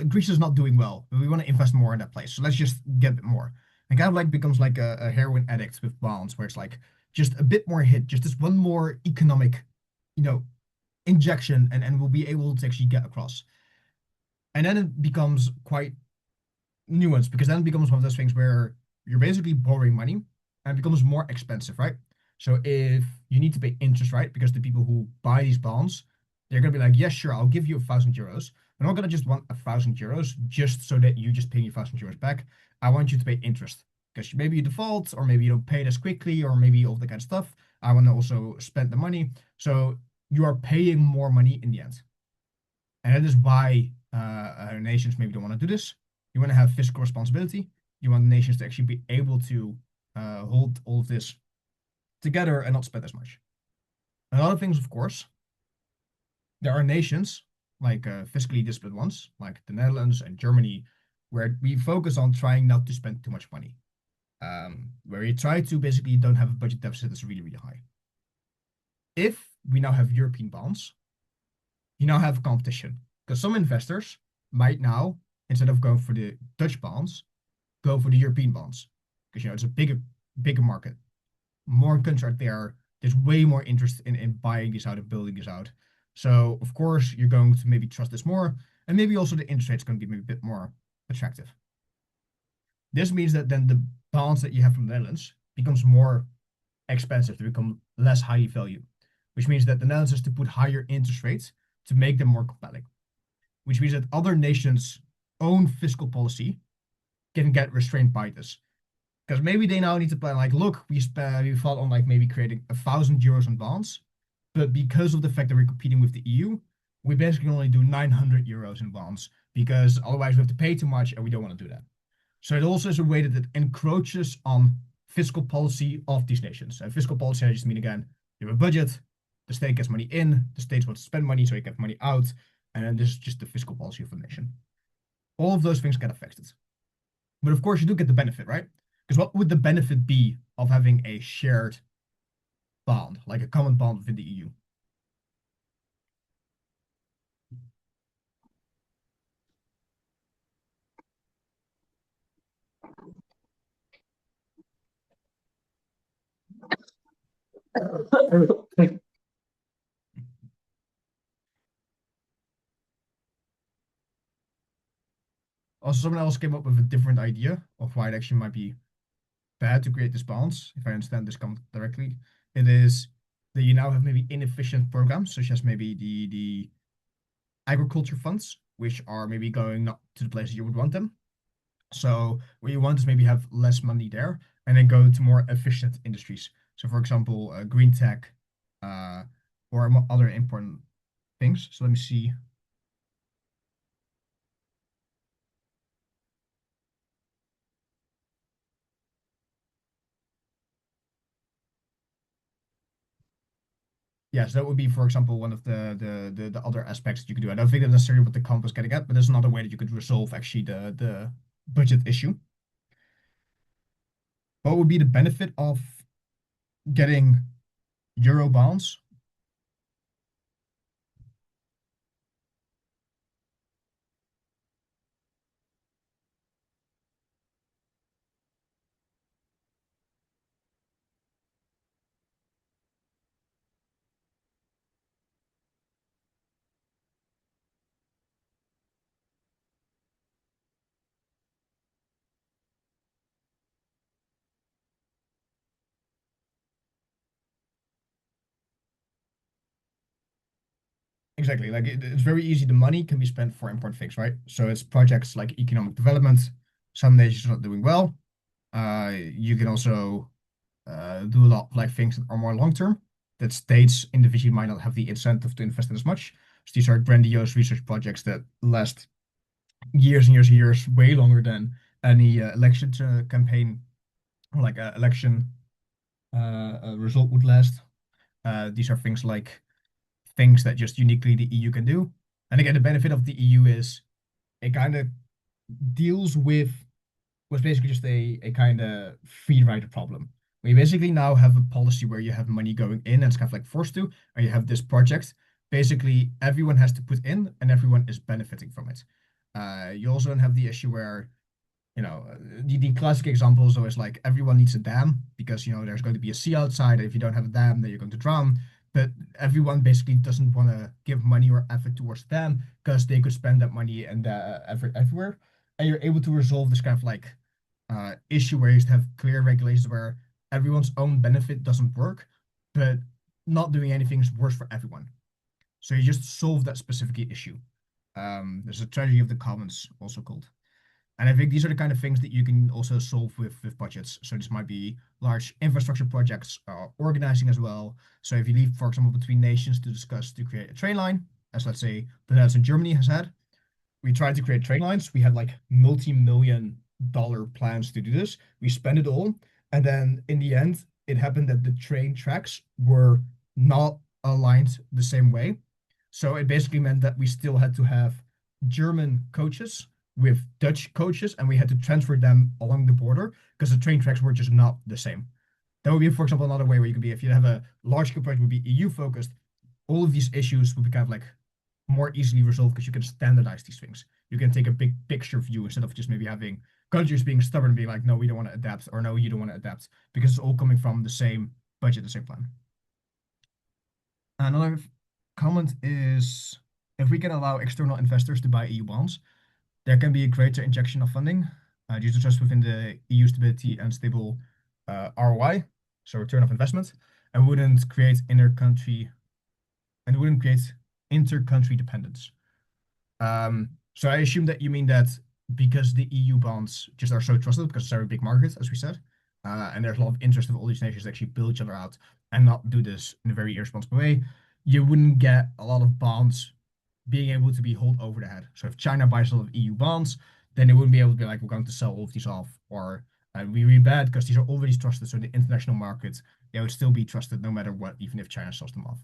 Greece is not doing well. We want to invest more in that place, so let's just get a bit more. And kind of like becomes like a heroin addict with bonds, where it's like just a bit more hit, just this one more economic, you know, injection, and we'll be able to actually get across. And then it becomes quite nuanced because then it becomes one of those things where you're basically borrowing money and it becomes more expensive, right? So if you need to pay interest, right? Because the people who buy these bonds, they're gonna be like, yes, sure, I'll give you 1,000 euros. I'm not gonna just want 1,000 euros just so that you just pay me 1,000 euros back. I want you to pay interest because maybe you default, or maybe you don't pay it as quickly, or maybe all that kind of stuff. I want to also spend the money. So you are paying more money in the end. And that is why nations maybe don't want to do this. You want to have fiscal responsibility. You want nations to actually be able to hold all of this together and not spend as much. And other things, of course, there are nations like fiscally disciplined ones, like the Netherlands and Germany, where we focus on trying not to spend too much money, where we try to basically don't have a budget deficit that's really, really high. If we now have European bonds, you now have competition because some investors might now, instead of going for the Dutch bonds, go for the European bonds because it's a bigger market. More countries are there. There's way more interest in buying these out and building this out. So of course you're going to maybe trust this more, and maybe also the interest rate's going to be maybe a bit more attractive. This means that then the bonds that you have from the Netherlands becomes more expensive, to become less highly valued, which means that the Netherlands has to put higher interest rates to make them more compelling, which means that other nations' own fiscal policy can get restrained by this. Because maybe they now need to plan like, look, we thought on like maybe creating 1,000 euros in bonds, but because of the fact that we're competing with the EU, we basically only do 900 euros in bonds because otherwise we have to pay too much and we don't want to do that. So it also is a way that it encroaches on fiscal policy of these nations. And fiscal policy, I just mean again, you have a budget, the state gets money in, the states want to spend money, so you get money out, and then this is just the fiscal policy of the nation. All of those things get affected. But of course, you do get the benefit, right? Because what would the benefit be of having a shared bond, like a common bond within the EU? Also, someone else came up with a different idea of why it actually might be bad to create these bonds, if I understand this comment directly. It is that you now have maybe inefficient programs, such as maybe the agriculture funds, which are maybe going not to the places you would want them. So what you want is maybe have less money there and then go to more efficient industries. So for example, green tech, uh, or other important things. So let me see. Yes, that would be, for example, one of the other aspects that you could do. I don't think that's necessarily what the comp is getting at, but there's another way that you could resolve actually the budget issue. What would be the benefit of getting euro bonds? Exactly. Like it's very easy. The money can be spent for important things, right? So it's projects like economic development. Some nations are not doing well. You can also do a lot of like things that are more long term that states individually might not have the incentive to invest in as much. So these are grandiose research projects that last years and years and years, way longer than any election campaign or like election result would last. These are things like things that just uniquely the EU can do. And again, the benefit of the EU is it kind of deals with what's basically just a kind of free rider problem. We basically now have a policy where you have money going in and it's kind of like forced to, or you have this project. Basically, everyone has to put in and everyone is benefiting from it. You also don't have the issue where the classic example is always like everyone needs a dam because there's going to be a sea outside. And if you don't have a dam, then you're going to drown. But everyone basically doesn't want to give money or effort towards the dam because they could spend that money and effort everywhere. And you're able to resolve this kind of like issue where you have clear regulations where everyone's own benefit doesn't work, but not doing anything is worse for everyone. So you just solve that specific issue. There's a tragedy of the commons also called. And I think these are the kind of things that you can also solve with budgets. So this might be large infrastructure projects, organizing as well. So if you leave, for example, between nations to discuss to create a train line, as let's say the Netherlands and Germany has had, we tried to create train lines. We had like multi-million dollar plans to do this. We spent it all. And then in the end, it happened that the train tracks were not aligned the same way. So it basically meant that we still had to have German coaches with Dutch coaches, and we had to transfer them along the border because the train tracks were just not the same. That would be, for example, another way where you could be, if you have a large project would be EU focused, all of these issues would be kind of like more easily resolved because you can standardize these things. You can take a big picture view instead of just maybe having countries being stubborn and being like, no, we don't want to adapt, or no, you don't want to adapt, because it's all coming from the same budget, the same plan. Another comment is, if we can allow external investors to buy EU bonds, there can be a greater injection of funding due to trust within the EU stability and stable ROI, so return of investment, and wouldn't create inter-country dependence. So I assume that you mean that because the EU bonds just are so trusted, because it's a very big market, as we said, and there's a lot of interest of all these nations to actually build each other out and not do this in a very irresponsible way, you wouldn't get a lot of bonds being able to be held over the head. So if China buys a lot of EU bonds, then they wouldn't be able to be like, we're going to sell all of these off, or we really bad because these are already trusted. So the international market, they would still be trusted no matter what, even if China sells them off.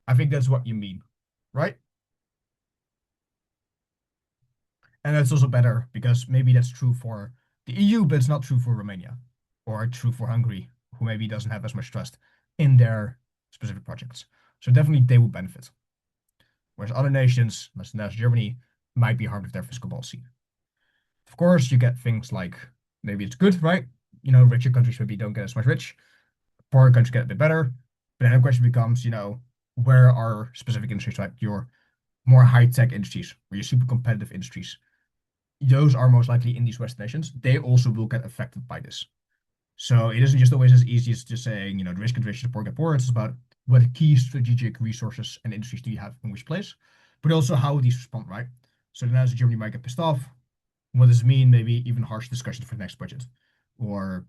I think that's what you mean, right? And that's also better because maybe that's true for the EU, but it's not true for Romania or true for Hungary, who maybe doesn't have as much trust in their specific projects. So definitely they will benefit. Whereas other nations, as Germany, might be harmed with their fiscal policy. Of course, you get things like maybe it's good, right? Richer countries maybe don't get as much rich, poorer countries get a bit better. But then the question becomes, where are specific industries, like your more high-tech industries or your super competitive industries? Those are most likely in these West nations. They also will get affected by this. So it isn't just always as easy as just saying, the rich get richer, the poor get poorer. It's about what key strategic resources and industries do you have in which place, but also how these respond, right? So then as Germany might get pissed off, what does it mean? Maybe even harsh discussion for the next budget, or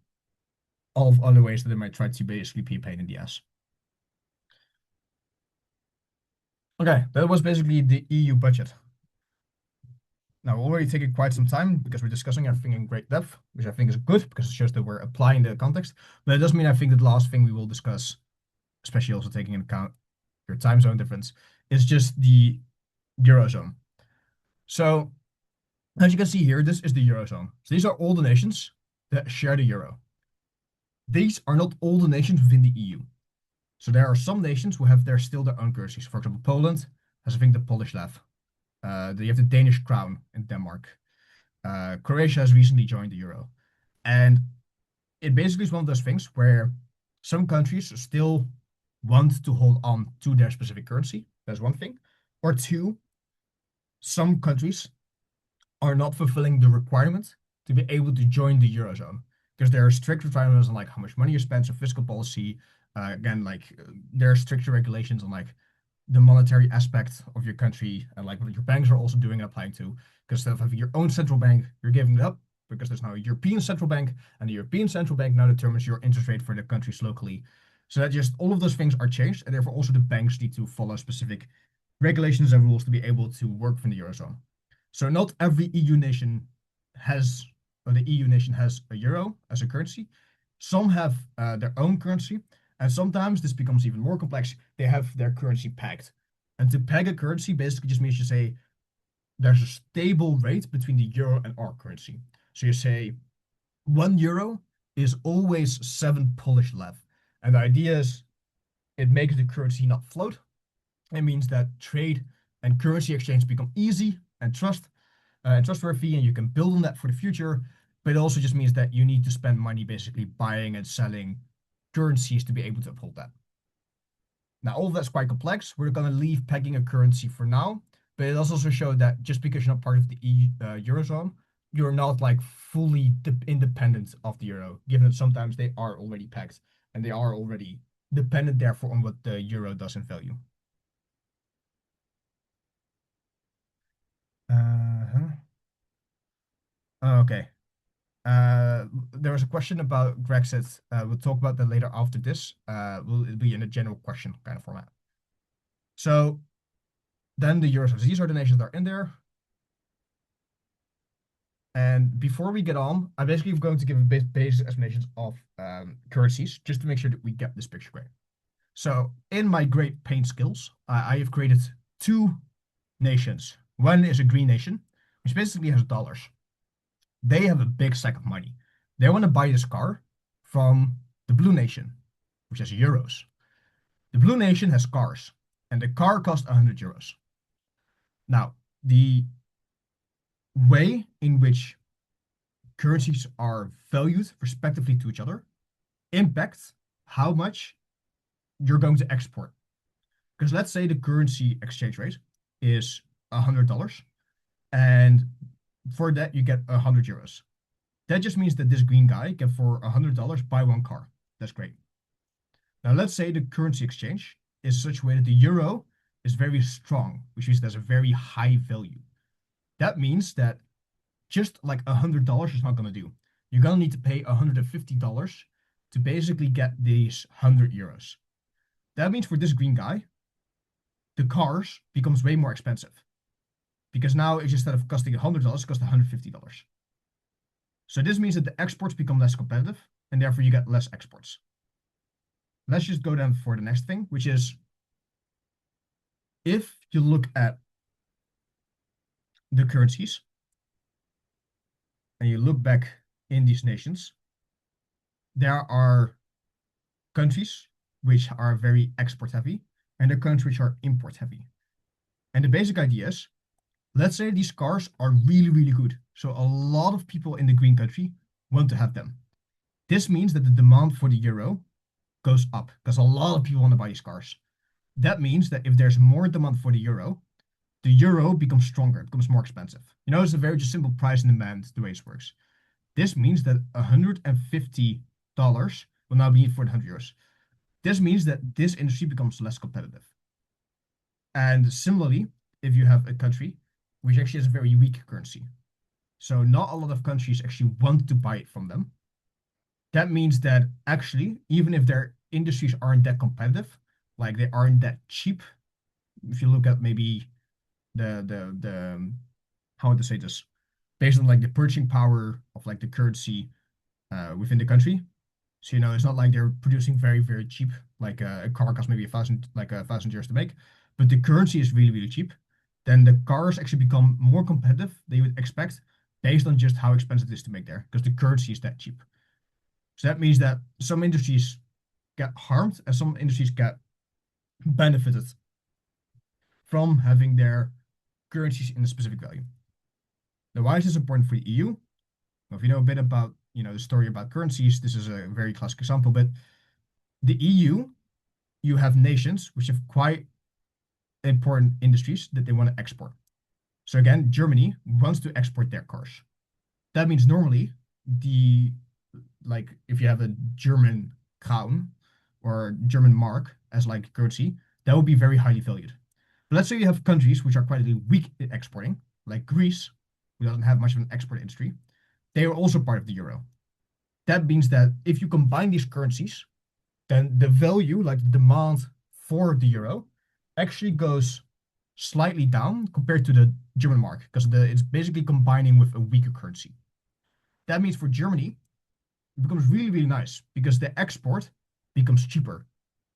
all of other ways that they might try to basically be a pain in the ass. Okay, that was basically the EU budget. Now, we're already taking quite some time because we're discussing everything in great depth, which I think is good because it shows that we're applying the context. But it does mean I think that the last thing we will discuss, especially also taking into account your time zone difference, is just the Eurozone. So, as you can see here, this is the Eurozone. So these are all the nations that share the euro. These are not all the nations within the EU. So there are some nations who have still their own currencies. For example, Poland has, I think, the Polish lev. You have the Danish crown in Denmark. Croatia has recently joined the euro. And it basically is one of those things where some countries still want to hold on to their specific currency. That's one thing. Or two, some countries are not fulfilling the requirement to be able to join the Eurozone because there are strict requirements on like how much money you spend, so fiscal policy. Again, like there are stricter regulations on like the monetary aspect of your country and like what your banks are also doing and applying to. Because instead of having your own central bank, you're giving it up because there's now a European central bank, and the European central bank now determines your interest rate for the countries locally. So that just all of those things are changed, and therefore also the banks need to follow specific regulations and rules to be able to work from the Eurozone. So not every EU nation has, or the EU nation has a euro as a currency. Some have their own currency, and sometimes this becomes even more complex. They have their currency pegged. And to peg a currency basically just means you say there's a stable rate between the euro and our currency. So you say 1 euro is always 7 Polish lev. And the idea is it makes the currency not float. It means that trade and currency exchange become easy and trustworthy, and you can build on that for the future. But it also just means that you need to spend money basically buying and selling currencies to be able to uphold that. Now, all of that's quite complex. We're going to leave pegging a currency for now, but it does also show that just because you're not part of the Eurozone, you're not like fully independent of the euro, given that sometimes they are already pegged and they are already dependent, therefore, on what the euro does in value. Uh-huh. Okay. There was a question about Brexit. We'll talk about that later after this. It'll be in a general question kind of format. So then the Eurozone. These are the nations that are in there. And before we get on, I'm basically going to give a basic explanations of currencies, just to make sure that we get this picture great. So in my great paint skills, I have created two nations. One is a green nation, which basically has dollars. They have a big sack of money. They want to buy this car from the blue nation, which has euros. The blue nation has cars, and the car costs 100 euros. Now, the way in which currencies are valued respectively to each other impacts how much you're going to export. Because let's say the currency exchange rate is $100, and for that you get 100 euros. That just means that this green guy can for $100 buy one car. That's great. Now let's say the currency exchange is such a way that the euro is very strong, which means there's a very high value. That means that just like $100 is not going to do. You're going to need to pay $150 to basically get these 100 euros. That means for this green guy, the cars becomes way more expensive because now it's instead of costing $100, it costs $150. So this means that the exports become less competitive and therefore you get less exports. Let's just go then for the next thing, which is if you look at the currencies and you look back in these nations, there are countries which are very export heavy and the countries which are import heavy. And the basic idea is, let's say these cars are really, really good. So a lot of people in the green country want to have them. This means that the demand for the euro goes up because a lot of people want to buy these cars. That means that if there's more demand for the euro becomes stronger, it becomes more expensive. You know, it's a very just simple price and demand, the way it works. This means that $150 will now be for the 100 euros. This means that this industry becomes less competitive. And similarly, if you have a country which actually has a very weak currency, so not a lot of countries actually want to buy it from them, that means that actually, even if their industries aren't that competitive, like they aren't that cheap, if you look at maybe the how to say this, based on like the purchasing power of like the currency within the country. So, you know, it's not like they're producing very, very cheap, like a car costs maybe €1,000 to make, but the currency is really, really cheap. Then the cars actually become more competitive than you would expect based on just how expensive it is to make there, because the currency is that cheap. So that means that some industries get harmed and some industries get benefited from having their currencies in a specific value. Now, why is this important for the EU? Well, if you know a bit about, you know, the story about currencies, this is a very classic example, but the EU, you have nations which have quite important industries that they want to export. So again, Germany wants to export their cars. That means normally like if you have a German crown or German mark as like currency, that would be very highly valued. But let's say you have countries which are quite weak in exporting, like Greece, who doesn't have much of an export industry. They are also part of the euro. That means that if you combine these currencies, then the value, like the demand for the euro, actually goes slightly down compared to the German mark, because it's basically combining with a weaker currency. That means for Germany, it becomes really, really nice because the export becomes cheaper.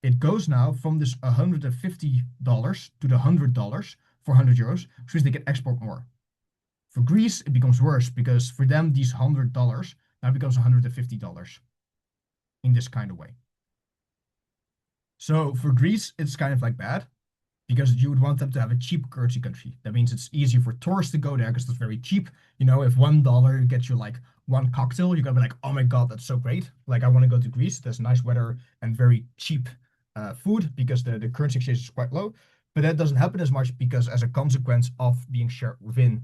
It goes now from this $150 to the $100 for 100 euros, which means they can export more. For Greece, it becomes worse because for them, these $100 now becomes $150 in this kind of way. So for Greece, it's kind of like bad because you would want them to have a cheap currency country. That means it's easier for tourists to go there because it's very cheap. You know, if $1 gets you like one cocktail, you're gonna be like, oh my God, that's so great. Like, I want to go to Greece. There's nice weather and very cheap food because the currency exchange is quite low. But that doesn't happen as much because as a consequence of being shared within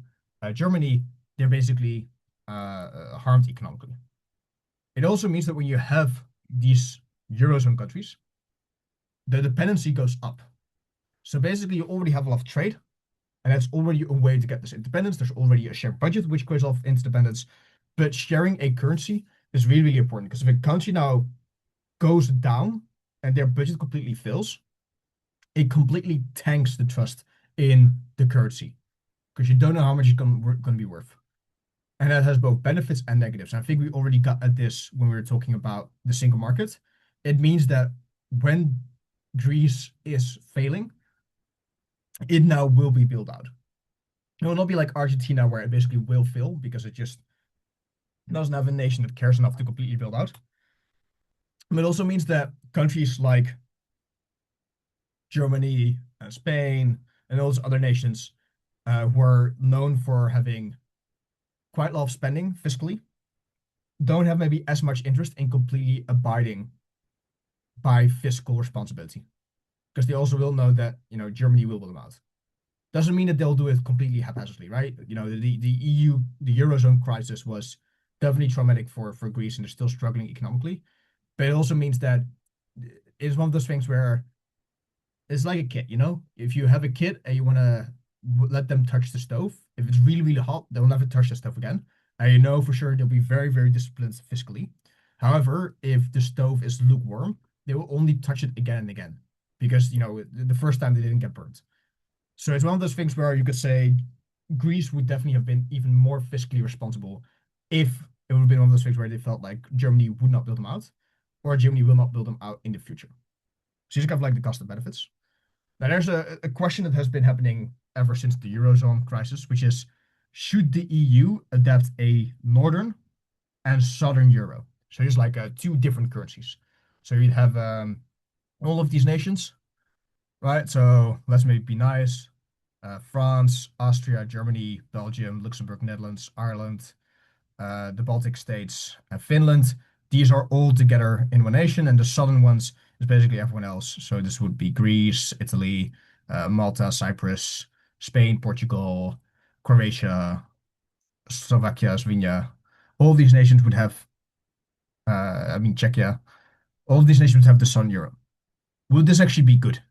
Germany, they're basically harmed economically. It also means that when you have these Eurozone countries, the dependency goes up. So basically, you already have a lot of trade, And that's already a way to get this independence. There's already a shared budget, which creates off interdependence. But sharing a currency is really, really important because if a country now goes down and their budget completely fails, it completely tanks the trust in the currency because you don't know how much it's going to be worth. And that has both benefits and negatives. And I think we already got at this when we were talking about the single market. It means that when Greece is failing, it now will be built out. It will not be like Argentina where it basically will fail because it just doesn't have a nation that cares enough to completely build out. But it also means that countries like Germany and Spain and those other nations who are known for having quite a lot of spending fiscally don't have maybe as much interest in completely abiding by fiscal responsibility because they also will know that Germany will them out. Doesn't mean that they'll do it completely haphazardly, right? The EU, the Eurozone crisis was definitely traumatic for Greece and they're still struggling economically. But it also means that it's one of those things where it's like a kid, If you have a kid and you want to let them touch the stove, if it's really, really hot, they'll never touch the stove again. And you know for sure they'll be very, very disciplined fiscally. However, if the stove is lukewarm, they will only touch it again and again because, the first time they didn't get burnt. So it's one of those things where you could say Greece would definitely have been even more fiscally responsible if it would have been one of those things where they felt like Germany would not build them out or Germany will not build them out in the future. So you just have like the cost and benefits. Now there's a question that has been happening ever since the Eurozone crisis, which is should the EU adapt a northern and southern euro? So it's like two different currencies. So you'd have all of these nations, right? So let's maybe be nice. France, Austria, Germany, Belgium, Luxembourg, Netherlands, Ireland, the Baltic states, and Finland. These are all together in one nation, and the southern ones is basically everyone else. So this would be Greece, Italy, Malta, Cyprus, Spain, Portugal, Croatia, Slovakia, Slovenia. All these nations would have, Czechia. All of these nations would have the southern euro. Would this actually be good?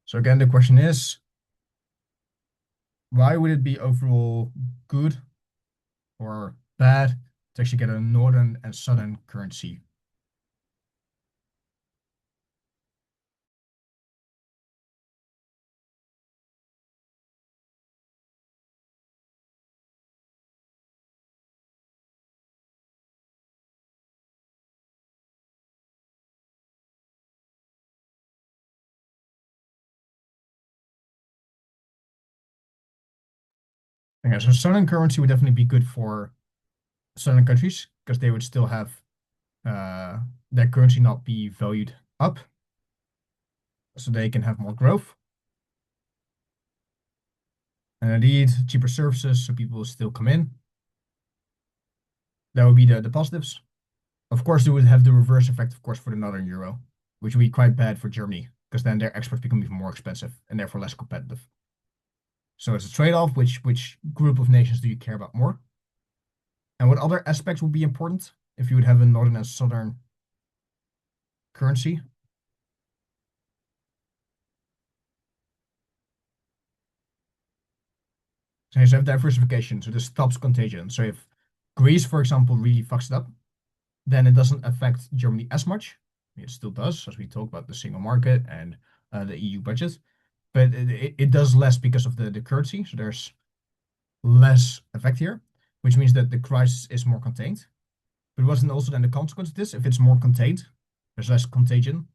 So again, the question is, why would it be overall good or bad to actually get a northern and southern currency? Okay, so southern currency would definitely be good for southern countries because they would still have uh, their currency not be valued up, so they can have more growth. And indeed, cheaper services, so people will still come in. That would be the positives. Of course, they would have the reverse effect, of course, for the northern euro, which would be quite bad for Germany because then their exports become even more expensive and therefore less competitive. So it's a trade-off. Which group of nations do you care about more? And what other aspects would be important if you would have a northern and southern currency? So you have diversification, so this stops contagion. So if Greece, for example, really fucks it up, then it doesn't affect Germany as much. It still does, as we talk about the single market and the EU budget, but it does less because of the currency. So there's less effect here, which means that the crisis is more contained. But wasn't also then the consequence of this? If it's more contained, there's less contagion.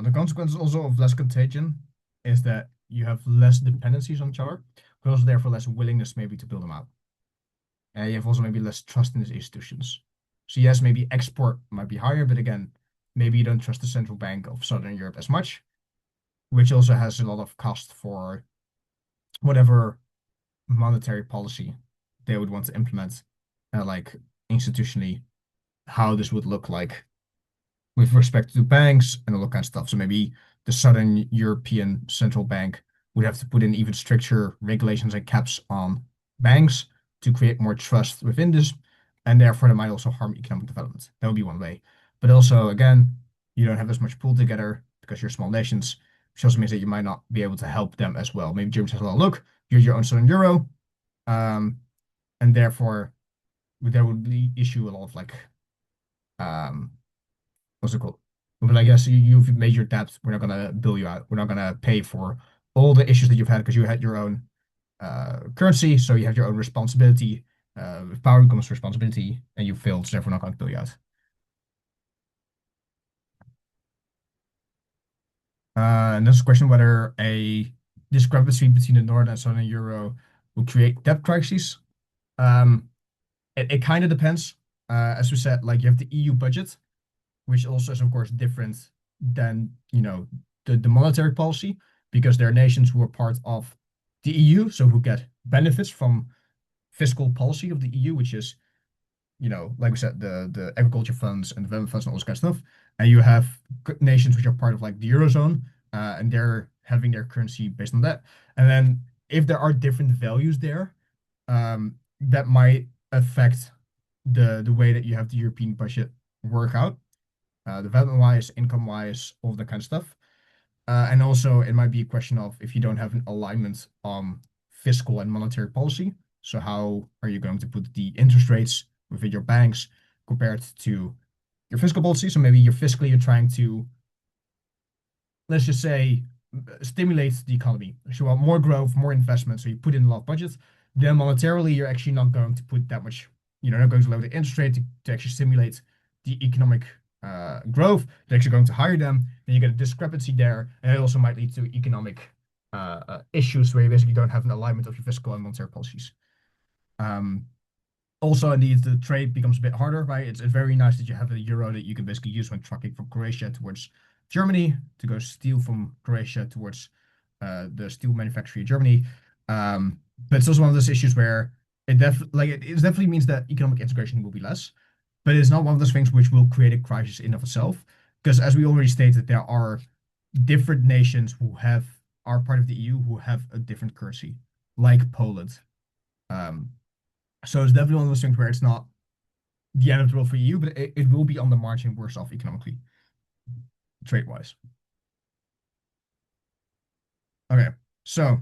And the consequences also of less contagion is that you have less dependencies on each other, but also therefore less willingness maybe to build them out. And you have also maybe less trust in these institutions. So yes, maybe export might be higher, but again, maybe you don't trust the central bank of Southern Europe as much, which also has a lot of cost for whatever monetary policy they would want to implement, like institutionally, how this would look like with respect to banks and all that kind of stuff. So maybe the Southern European Central Bank would have to put in even stricter regulations and caps on banks to create more trust within this, and therefore that might also harm economic development. That would be one way. But also, again, you don't have as much pull together because you're small nations, which also means that you might not be able to help them as well. Maybe Germany says, well, look, you're your own Southern Euro, um, and therefore there would be issue a lot of like um what's it called? But I guess you've made your debt. We're not gonna bill you out. We're not gonna pay for all the issues that you've had because you had your own currency, so you have your own responsibility. With power comes responsibility, and you failed, so therefore not going to bill you out. And this is a question whether a discrepancy between the Northern and Southern Euro will create debt crises. Um, it kind of depends. As we said, like you have the EU budget, which also is of course different than the monetary policy because there are nations who are part of the EU, so who get benefits from fiscal policy of the EU, which is like we said, the agriculture funds and development funds and all this kind of stuff. And you have nations which are part of like the Eurozone, and they're having their currency based on that. And then if there are different values there, that might affect the way that you have the European budget work out, development-wise, income-wise, all that kind of stuff. And also, it might be a question of if you don't have an alignment on fiscal and monetary policy. So how are you going to put the interest rates within your banks compared to your fiscal policy? So maybe you're trying to, let's just say, stimulate the economy. So you want more growth, more investment. So you put in a lot of budget. Then monetarily, you're actually not going to put that much, you're not going to lower the interest rate to actually stimulate the economic growth. They're actually going to hire them. Then you get a discrepancy there. And it also might lead to economic issues where you basically don't have an alignment of your fiscal and monetary policies. Also, indeed, the trade becomes a bit harder, right? It's very nice that you have a euro that you can basically use when trucking from Croatia towards Germany to go steel from Croatia towards the steel manufacturer in Germany. But it's also one of those issues where it definitely means that economic integration will be less, but it's not one of those things which will create a crisis in of itself. Because as we already stated, there are different nations who are part of the EU who have a different currency, like Poland. So it's definitely one of those things where it's not the end of the world for EU, but it will be on the margin worse off economically, trade-wise. Okay, so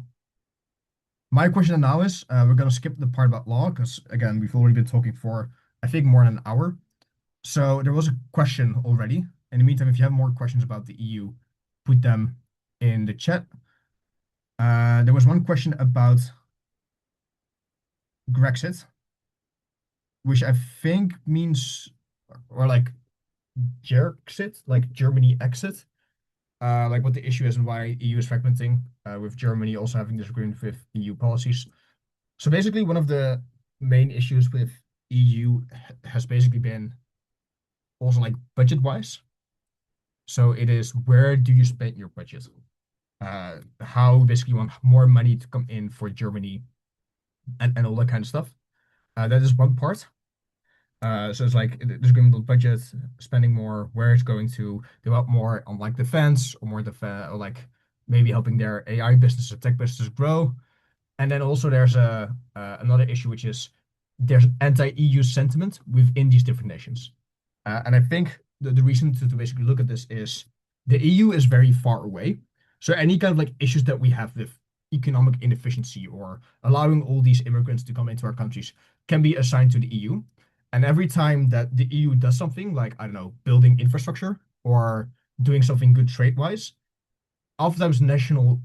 my question now is, we're going to skip the part about law, because again, we've already been talking for, I think, more than an hour. So there was a question already. In the meantime, if you have more questions about the EU, put them in the chat. There was one question about Grexit, which I think means, or like Jerexit, like Germany exit, like what the issue is and why EU is fragmenting, with Germany also having disagreement with EU policies. So basically, one of the main issues with EU has basically been also like budget-wise. So it is, where do you spend your budget? How basically you want more money to come in for Germany and all that kind of stuff. That is one part. So it's like there's going to be budget, spending more, where it's going to develop more on like defense or more or like maybe helping their AI business or tech businesses grow. And then also there's another issue, which is there's anti-EU sentiment within these different nations. And I think the reason to basically look at this is the EU is very far away. So any kind of like issues that we have with economic inefficiency or allowing all these immigrants to come into our countries can be assigned to the EU. And every time that the EU does something like, I don't know, building infrastructure or doing something good trade-wise, oftentimes national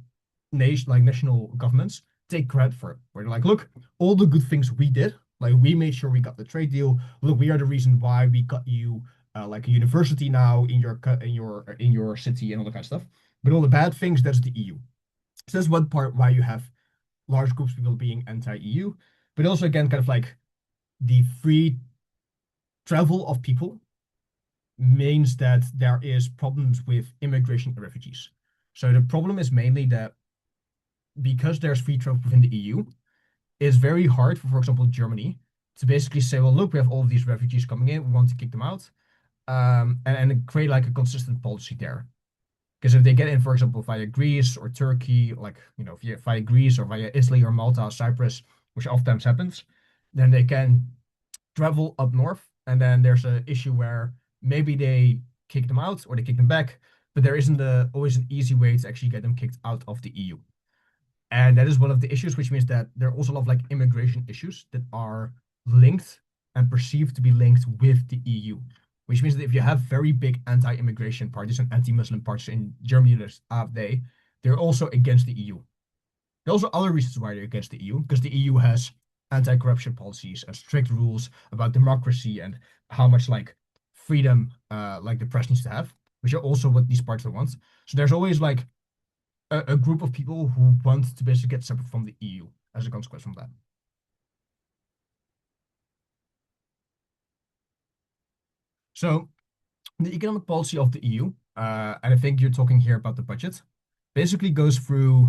governments take credit for it. Where they're like, look, all the good things we did, like we made sure we got the trade deal. Look, we are the reason why we got you like a university now in your city and all that kind of stuff. But all the bad things, that's the EU. So that's one part why you have large groups of people being anti-EU, but also again kind of like the free travel of people means that there is problems with immigration and refugees. So the problem is mainly that because there's free travel within the EU, it's very hard for example, Germany to basically say, well, look, we have all of these refugees coming in, we want to kick them out, and create like a consistent policy there. Because if they get in, for example, via Greece or Turkey, like, via Greece or via Italy or Malta, Cyprus, which oftentimes happens, then they can travel up north. And then there's an issue where maybe they kick them out or they kick them back, but there isn't always an easy way to actually get them kicked out of the EU. And that is one of the issues, which means that there are also a lot of like immigration issues that are linked and perceived to be linked with the EU, which means that if you have very big anti-immigration parties and anti-Muslim parties in Germany, there's AfD, they're also against the EU. There are also other reasons why they're against the EU, because the EU has anti-corruption policies and strict rules about democracy and how much like freedom like the press needs to have, which are also what these parties want. So there's always like a group of people who want to basically get separate from the EU as a consequence from that. So the economic policy of the EU, and I think you're talking here about the budget, basically goes through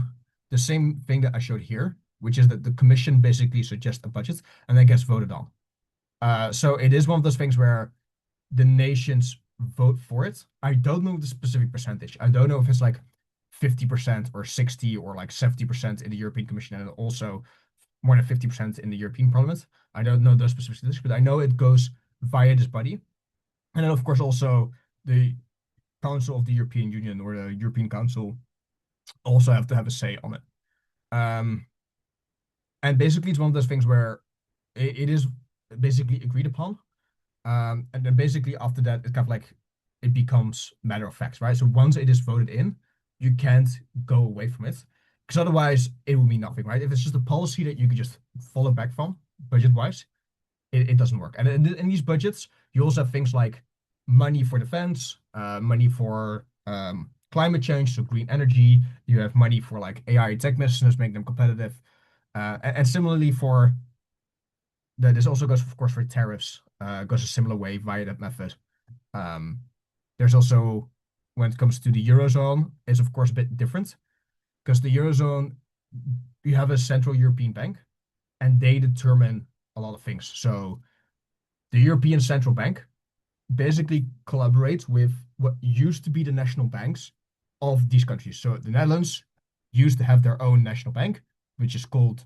the same thing that I showed here, which is that the Commission basically suggests a budget and then gets voted on. So it is one of those things where the nations vote for it. I don't know the specific percentage. I don't know if it's like 50% or 60 or like 70% in the European Commission and also more than 50% in the European Parliament. I don't know those specific statistics, but I know it goes via this body. And then, of course, also the Council of the European Union or the European Council also have to have a say on it. And basically, it's one of those things where it is basically agreed upon. And then basically after that, it's kind of like it becomes matter of fact, right? So once it is voted in, you can't go away from it because otherwise it will mean nothing, right? If it's just a policy that you can just follow back from budget-wise, it doesn't work. And in these budgets, you also have things like money for defense, money for climate change, so green energy. You have money for like AI tech businesses, make them competitive. And similarly for this also goes, of course, for tariffs, goes a similar way via that method. There's also, when it comes to the Eurozone, is of course a bit different because the Eurozone, you have a central European bank and they determine a lot of things. So the European Central Bank basically collaborates with what used to be the national banks of these countries. So the Netherlands used to have their own national bank, which is called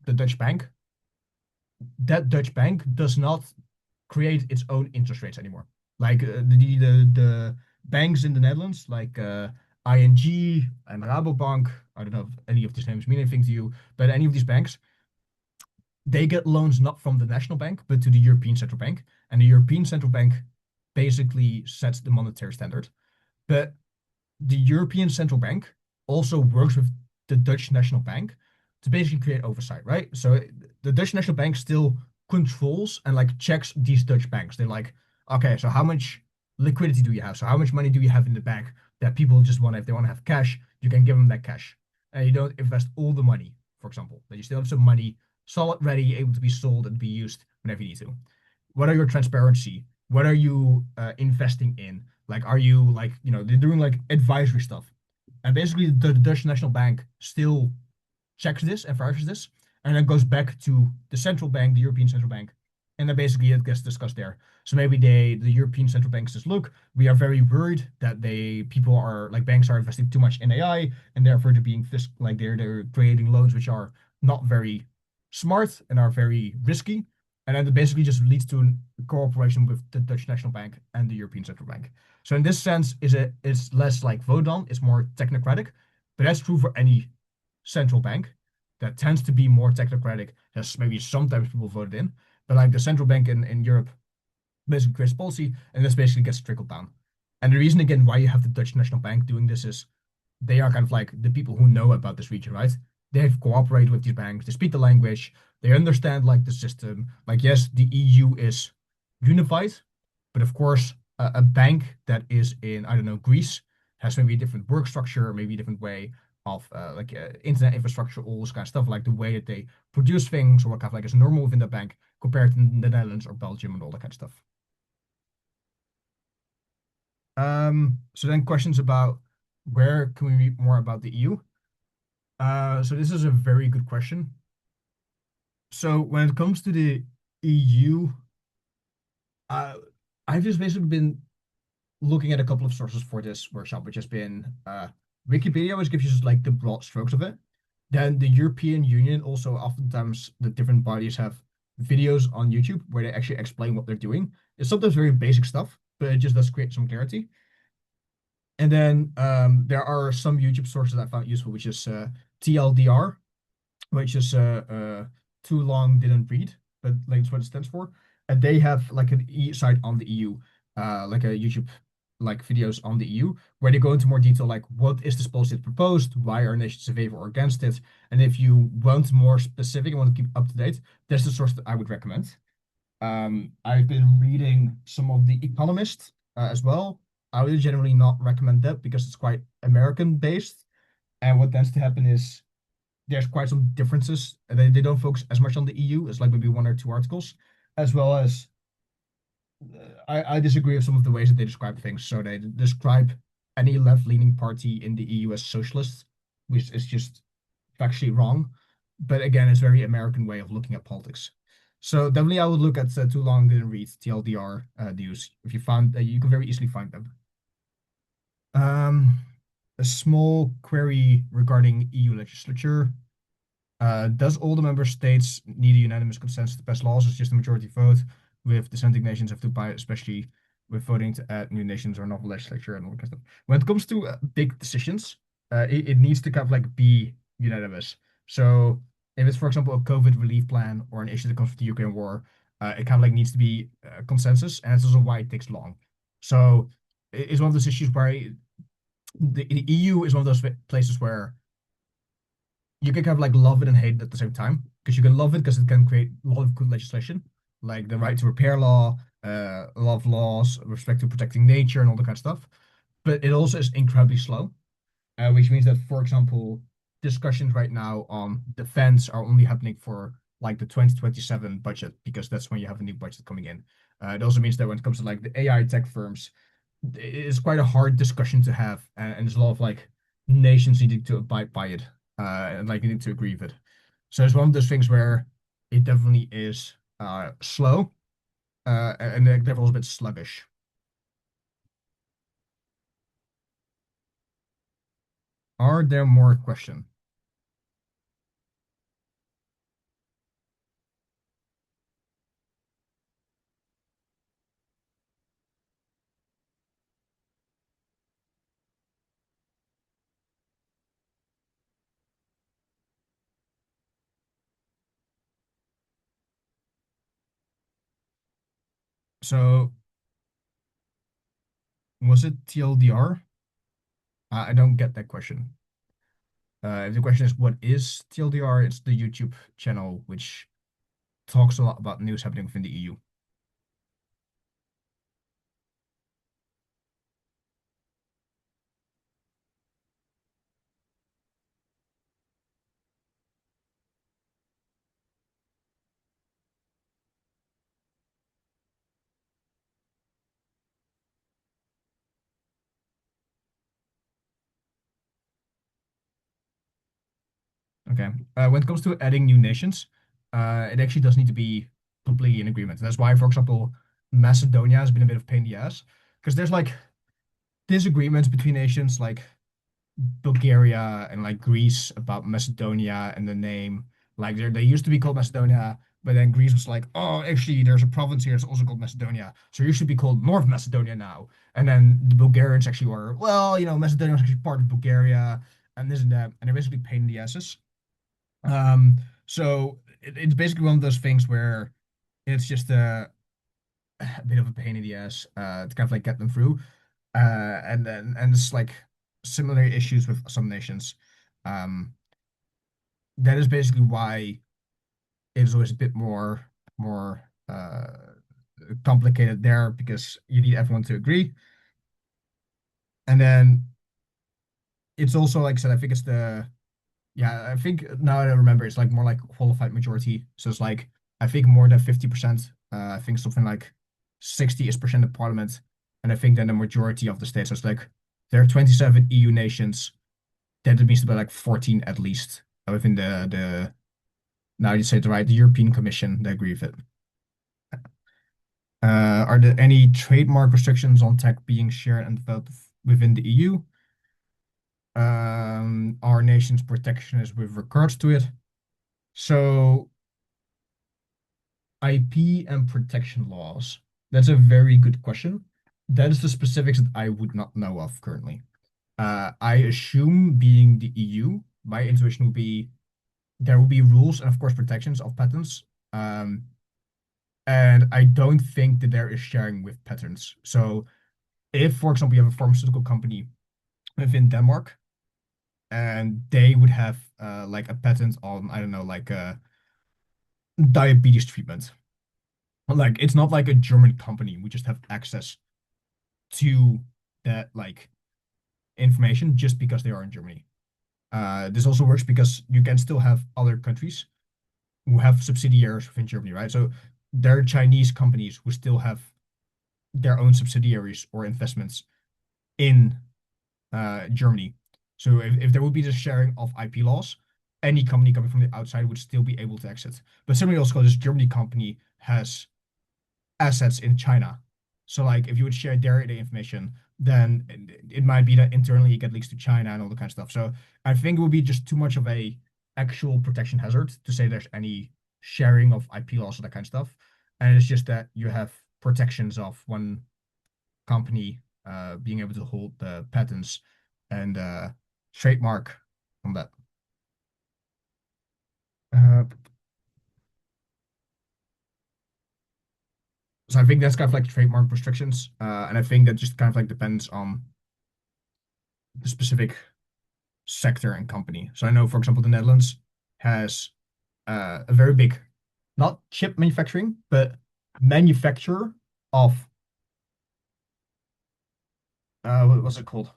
the Dutch bank. That Dutch bank does not create its own interest rates anymore. Like the banks in the Netherlands, like ING and Rabobank, I don't know if any of these names mean anything to you, but any of these banks, they get loans not from the national bank, but to the European Central Bank. And the European Central Bank basically sets the monetary standard. But the European Central Bank also works with the Dutch National Bank to basically create oversight, right? So the Dutch National Bank still controls and like checks these Dutch banks. They're like, okay, so how much liquidity do you have? So how much money do you have in the bank that people just want, if they want to have cash, you can give them that cash. And you don't invest all the money, for example, that you still have some money solid, ready, able to be sold and be used whenever you need to. What are your transparency? What are you investing in? Like, are you like, they're doing like advisory stuff. And basically the Dutch National Bank still checks this and verifies this, and then goes back to the central bank, the European Central Bank, and then basically it gets discussed there. So maybe the European Central Bank says, look, we are very worried that people are like banks are investing too much in AI, and therefore they're being like they're creating loans which are not very smart and are very risky. And then it basically just leads to a cooperation with the Dutch National Bank and the European Central Bank. So in this sense, it's less like voted on, it's more technocratic, but that's true for any central bank that tends to be more technocratic. Has maybe sometimes people voted in, but like the central bank in Europe basically creates policy and this basically gets trickled down. And the reason again why you have the Dutch National Bank doing this is they are kind of like the people who know about this region, right? They've cooperated with these banks, they speak the language, they understand like the system. Like yes, the EU is unified, But of course, a bank that is in, I don't know, Greece has maybe a different work structure, maybe a different way of internet infrastructure, all this kind of stuff, like the way that they produce things or what kind of like is normal within the bank compared to the Netherlands or Belgium and all that kind of stuff. So then questions about where can we read more about the EU? So this is a very good question. So when it comes to the EU, uh, I've just basically been looking at a couple of sources for this workshop, which has been Wikipedia, which gives you just like the broad strokes of it. Then the European Union also oftentimes the different bodies have videos on YouTube where they actually explain what they're doing. It's sometimes very basic stuff, but it just does create some clarity. And then there are some YouTube sources I found useful, which is TLDR, which is too long didn't read, but like it's what it stands for. And they have like an site on the EU, like a YouTube like videos on the EU where they go into more detail, like what is this policy proposed, why are nations in favor or against it, and if you want more specific and want to keep up to date, that's the source that I would recommend. I've been reading some of The Economist as well. I would generally not recommend that because it's quite American based, and what tends to happen is there's quite some differences. They don't focus as much on the EU as like maybe one or two articles, as well as I disagree with some of the ways that they describe things. So they describe any left-leaning party in the EU as socialist, which is just factually wrong. But again, it's a very American way of looking at politics. So definitely, I would look at Too Long Didn't Read TLDR news. If you found, you can very easily find them. Um, a small query regarding EU legislature. Does all the member states need a unanimous consensus to pass laws? It's just a majority vote, with dissenting nations have to buy, especially with voting to add new nations or novel legislature and all that kind of stuff. When it comes to big decisions, it needs to kind of like be unanimous. So if it's, for example, a COVID relief plan or an issue that comes with the Ukraine war, it kind of like needs to be consensus, and it's also why it takes long. So it's one of those issues where the EU is one of those places where you can kind of like love it and hate it at the same time because you can love it because it can create a lot of good legislation, like the right to repair law, a lot of laws with respect to protecting nature and all that kind of stuff. But it also is incredibly slow, which means that, for example, discussions right now on defense are only happening for like the 2027 budget because that's when you have a new budget coming in. It also means that when it comes to like the AI tech firms, it's quite a hard discussion to have, and there's a lot of like nations needing to abide by it, and like needing to agree with it. So it's one of those things where it definitely is slow, and therefore a bit sluggish. Are there more questions? So was it TLDR? I don't get that question. If the question is what is TLDR, it's the YouTube channel which talks a lot about news happening within the EU. Okay. When it comes to adding new nations, it actually does need to be completely in agreement. And that's why, for example, Macedonia has been a bit of a pain in the ass because there's like disagreements between nations like Bulgaria and like Greece about Macedonia and the name. Like they used to be called Macedonia, but then Greece was like, oh, actually, there's a province here that's also called Macedonia, so you should be called North Macedonia now. And then the Bulgarians actually were, well, Macedonia was actually part of Bulgaria, and this and that, and they're basically pain in the asses. So it's basically one of those things where it's just a bit of a pain in the ass to kind of like get them through. And it's like similar issues with some nations. Um, that is basically why it was always a bit more complicated there because you need everyone to agree. And then it's also like I said, I think it's the yeah, I think now that I remember, it's like more like qualified majority. So it's like I think more than 50%. I think something like 60% of parliament, and I think then the majority of the states. So it's like there are 27 EU nations. Then it means to be like 14 at least within the now you say it right, the European Commission. They agree with it. Are there any trademark restrictions on tech being shared and developed within the EU? Our nation's protectionist with regards to it. So IP and protection laws. That's a very good question. That is the specifics that I would not know of currently. I assume being the EU, my intuition would be there will be rules and of course protections of patents. And I don't think that there is sharing with patents. So if, for example, you have a pharmaceutical company within Denmark and they would have like a patent on, I don't know, like diabetes treatment. Like it's not like a German company. We just have access to that like information just because they are in Germany. This also works because you can still have other countries who have subsidiaries within Germany, right? So there are Chinese companies who still have their own subsidiaries or investments in Germany. So if there would be the sharing of IP laws, any company coming from the outside would still be able to exit. But similarly, also this Germany company has assets in China. So like if you would share their data information, then it might be that internally it get leaks to China and all that kind of stuff. So I think it would be just too much of a actual protection hazard to say there's any sharing of IP laws or that kind of stuff. And it's just that you have protections of one company being able to hold the patents and trademark on that. Uh, so I think that's kind of like trademark restrictions, and I think that just kind of like depends on the specific sector and company. So I know, for example, the Netherlands has a very big, not chip manufacturing, but manufacturer of what was it called?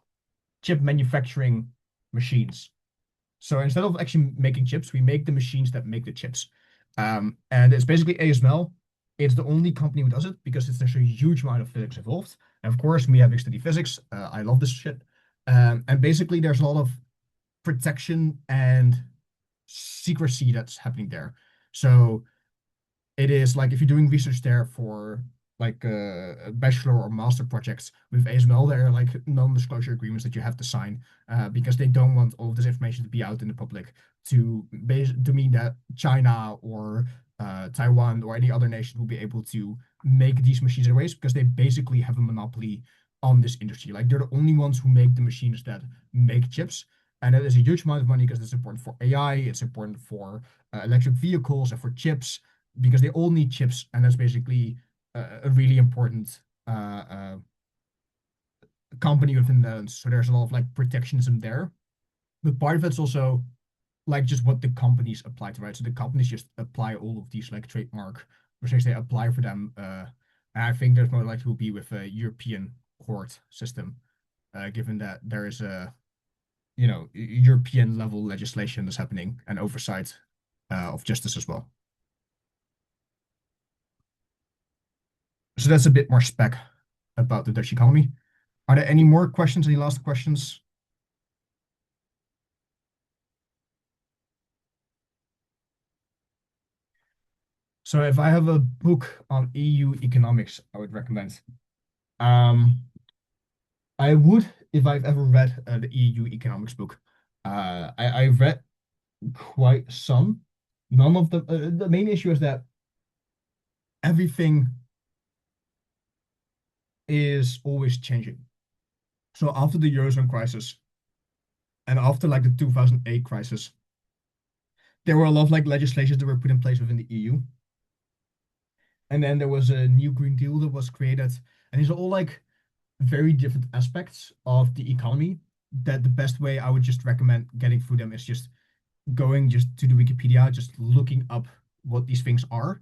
Chip manufacturing machines. So instead of actually making chips, we make the machines that make the chips. And it's basically ASML. It's the only company who does it because there's a huge amount of physics involved. And of course, me having studied physics, I love this shit. And basically, there's a lot of protection and secrecy that's happening there. So it is like if you're doing research there for like a bachelor or master projects with ASML, there are like non-disclosure agreements that you have to sign because they don't want all of this information to be out in the public to mean that China or Taiwan or any other nation will be able to make these machines anyways because they basically have a monopoly on this industry. Like they're the only ones who make the machines that make chips. And that is a huge amount of money because it's important for AI, it's important for electric vehicles and for chips because they all need chips, and that's basically a really important company within the Netherlands. So there's a lot of like protectionism there, but part of it's also like just what the companies apply to, right? So the companies just apply all of these like trademark restrictions. They apply for them, and I think there's more likely will be with a European court system, given that there is a European level legislation that's happening and oversight of justice as well. So that's a bit more spec about the Dutch economy. Are there any more questions? Any last questions? So if I have a book on EU economics, I would recommend. Um, I would if I've ever read the EU economics book. I've read quite some. None of them. The main issue is that everything is always changing. So after the Eurozone crisis and after like the 2008 crisis, there were a lot of like legislations that were put in place within the EU. And then there was a new Green Deal that was created. And these are all like very different aspects of the economy that the best way I would just recommend getting through them is just going just to the Wikipedia, just looking up what these things are.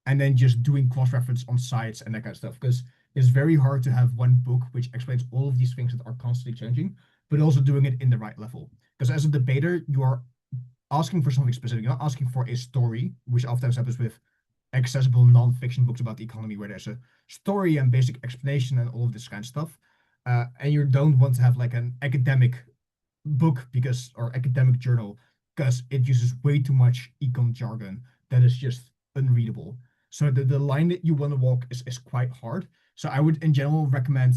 and then just doing cross-reference on sites and that kind of stuff. Because it's very hard to have one book which explains all of these things that are constantly changing, but also doing it in the right level. Because as a debater, you are asking for something specific. You're not asking for a story, which oftentimes happens with accessible non-fiction books about the economy, where there's a story and basic explanation and all of this kind of stuff. And you don't want to have like an academic book because or academic journal because it uses way too much econ jargon that is just unreadable. So the line that you want to walk is quite hard. So I would in general recommend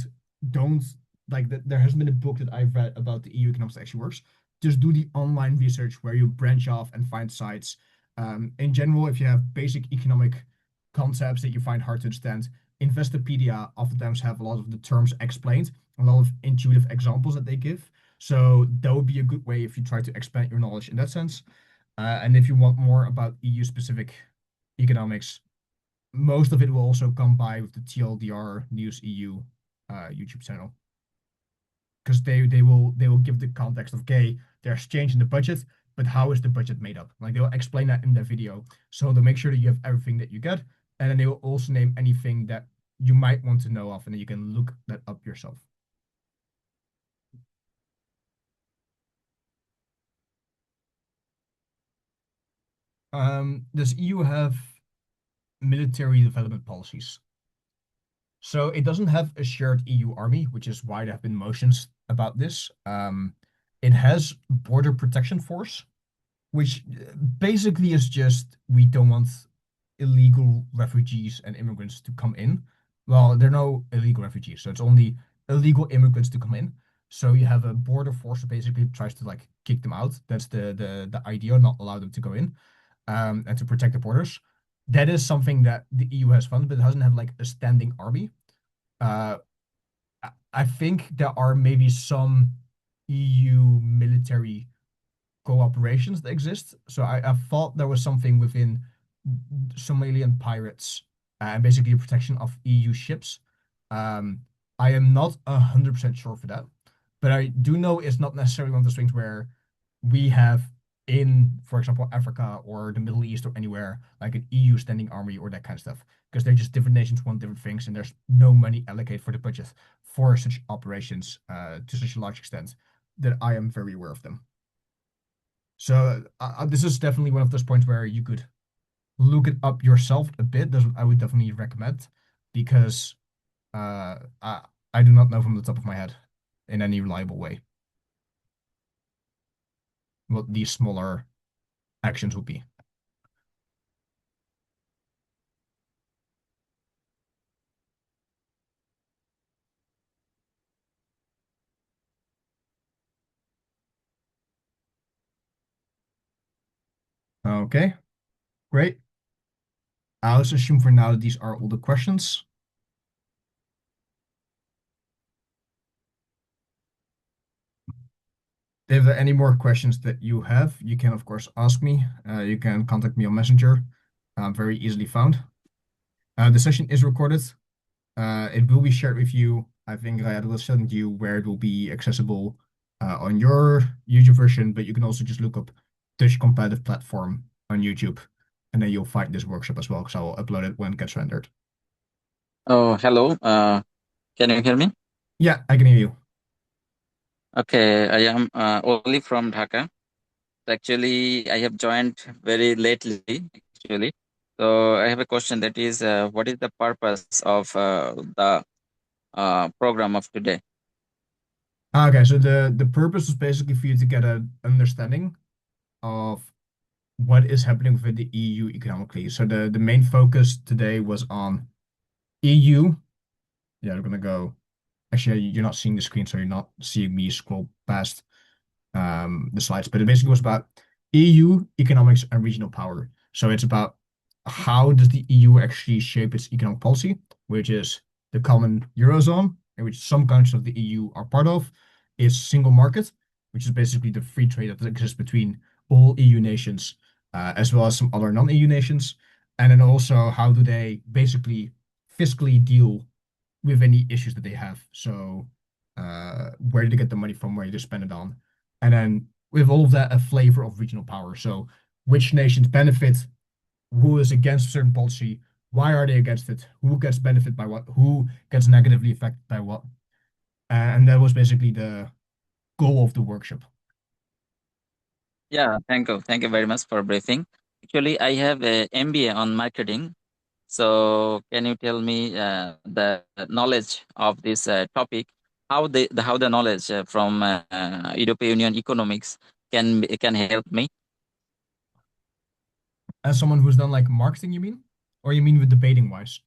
don't like that there hasn't been a book that I've read about the EU economics that actually works. Just do the online research where you branch off and find sites. In general, if you have basic economic concepts that you find hard to understand, Investopedia oftentimes have a lot of the terms explained, a lot of intuitive examples that they give. So that would be a good way if you try to expand your knowledge in that sense. And if you want more about EU specific economics, most of it will also come by with the TLDR News EU YouTube channel. Because they will give the context of okay, there's change in the budget, but how is the budget made up? Like they'll explain that in their video. So they'll make sure that you have everything that you get, and then they will also name anything that you might want to know of, and then you can look that up yourself. Does EU have military development policies? So it doesn't have a shared EU army, which is why there have been motions about this. It has border protection force, which basically is just we don't want illegal refugees and immigrants to come in. Well, there are no illegal refugees, so it's only illegal immigrants to come in. So you have a border force that basically tries to like kick them out. That's the idea, not allow them to go in, and to protect the borders. That is something that the EU has funded, but it doesn't have like a standing army. Uh, I think there are maybe some EU military cooperations that exist. So I thought there was something within Somalian pirates and basically the protection of EU ships. Um, I am not 100% sure for that, but I do know it's not necessarily one of those things where we have in, for example, Africa or the Middle East or anywhere like an EU standing army or that kind of stuff, because they're just different nations want different things, and there's no money allocated for the budget for such operations to such a large extent that I am very aware of them. So this is definitely one of those points where you could look it up yourself a bit. That's what I would definitely recommend because I do not know from the top of my head in any reliable way what these smaller actions would be. Okay, great. I'll just assume for now that these are all the questions. If there are any more questions that you have, you can of course ask me. You can contact me on Messenger. I'm very easily found. The session is recorded. It will be shared with you. I think I will send you where it will be accessible on your YouTube version, but you can also just look up Dutch Competitive Platform on YouTube, and then you'll find this workshop as well, because I will upload it when it gets rendered. Oh, hello. Can you hear me? Yeah, I can hear you. Okay, I am Oli from Dhaka. Actually, I have joined very lately, actually. So I have a question that is, what is the purpose of the program of today? Okay, so the purpose is basically for you to get an understanding of what is happening within the EU economically. So the main focus today was on EU. Yeah, we're gonna go. Actually, you're not seeing the screen, so you're not seeing me scroll past the slides. But it basically was about EU economics and regional power. So it's about how does the EU actually shape its economic policy, which is the common Eurozone, in which some countries of the EU are part of, is single market, which is basically the free trade that exists between all EU nations, as well as some other non-EU nations. And then also how do they basically fiscally deal with any issues that they have. So where do they get the money from? Where do they spend it on? And then with all of that, a flavor of regional power. So which nations benefit, who is against a certain policy, Why are they against it? Who gets benefit by what? Who gets negatively affected by what? And that was basically the goal of the workshop. Yeah, thank you. Thank you very much for briefing. Actually, I have a MBA on marketing. So can you tell me the knowledge of this topic? How the knowledge from European Union economics can help me? As someone who's done like marketing, you mean? Or you mean with debating wise?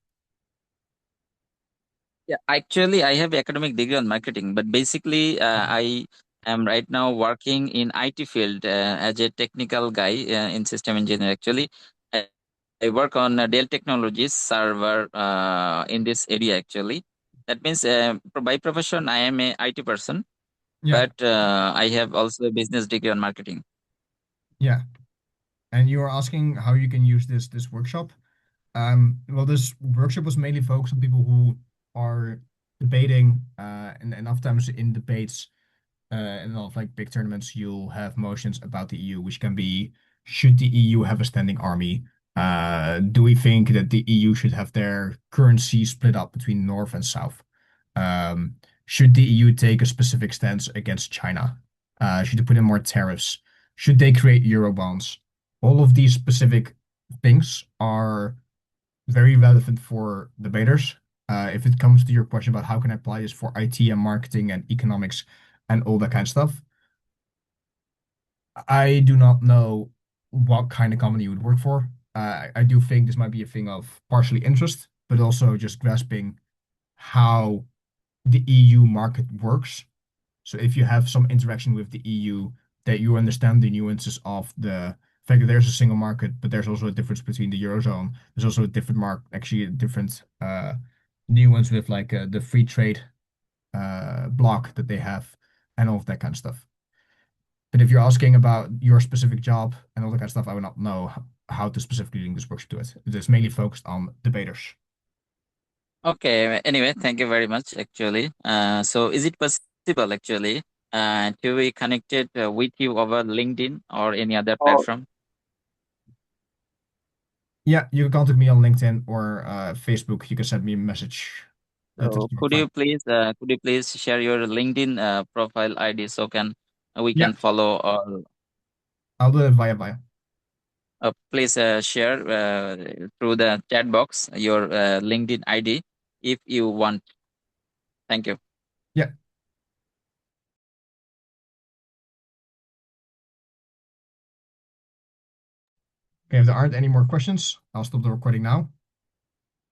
Yeah, actually, I have academic degree on marketing, but basically, Okay. I am right now working in IT field as a technical guy in system engineer. Actually, I, I work on Dell Technologies server in this area. Actually, that means by profession, I am a IT person, Yeah, but I have also a business degree on marketing. yeah. And you are asking how you can use this workshop. Well, this workshop was mainly focused on people who are debating, and oftentimes in debates, in a lot of like big tournaments, you'll have motions about the EU, which can be, should the EU have a standing army? Do we think that the EU should have their currency split up between North and South? Um, should the EU take a specific stance against China? Should they put in more tariffs? Should they create Eurobonds? All of these specific things are very relevant for debaters. If it comes to your question about how can I apply this for IT and marketing and economics and all that kind of stuff, I do not know what kind of company you would work for. I do think this might be a thing of partially interest, but also just grasping how the EU market works. So if you have some interaction with the EU, that you understand the nuances of the fact that there's a single market, but there's also a difference between the Eurozone. There's also a different actually a different nuance with like the free trade block that they have and all of that kind of stuff. But if you're asking about your specific job and all that kind of stuff, I would not know how to specifically link this workshop to it. It is mainly focused on debaters. Okay. Anyway, thank you very much. Actually, so is it possible actually to be connected with you over LinkedIn or any other platform? Yeah, you can contact me on LinkedIn or Facebook. You can send me a message. That's So fine. could you please share your LinkedIn profile ID so can we Yeah, can follow or I'll do it via. please share through the chat box your LinkedIn ID if you want. Thank you. Yeah. Okay, if there aren't any more questions, I'll stop the recording now.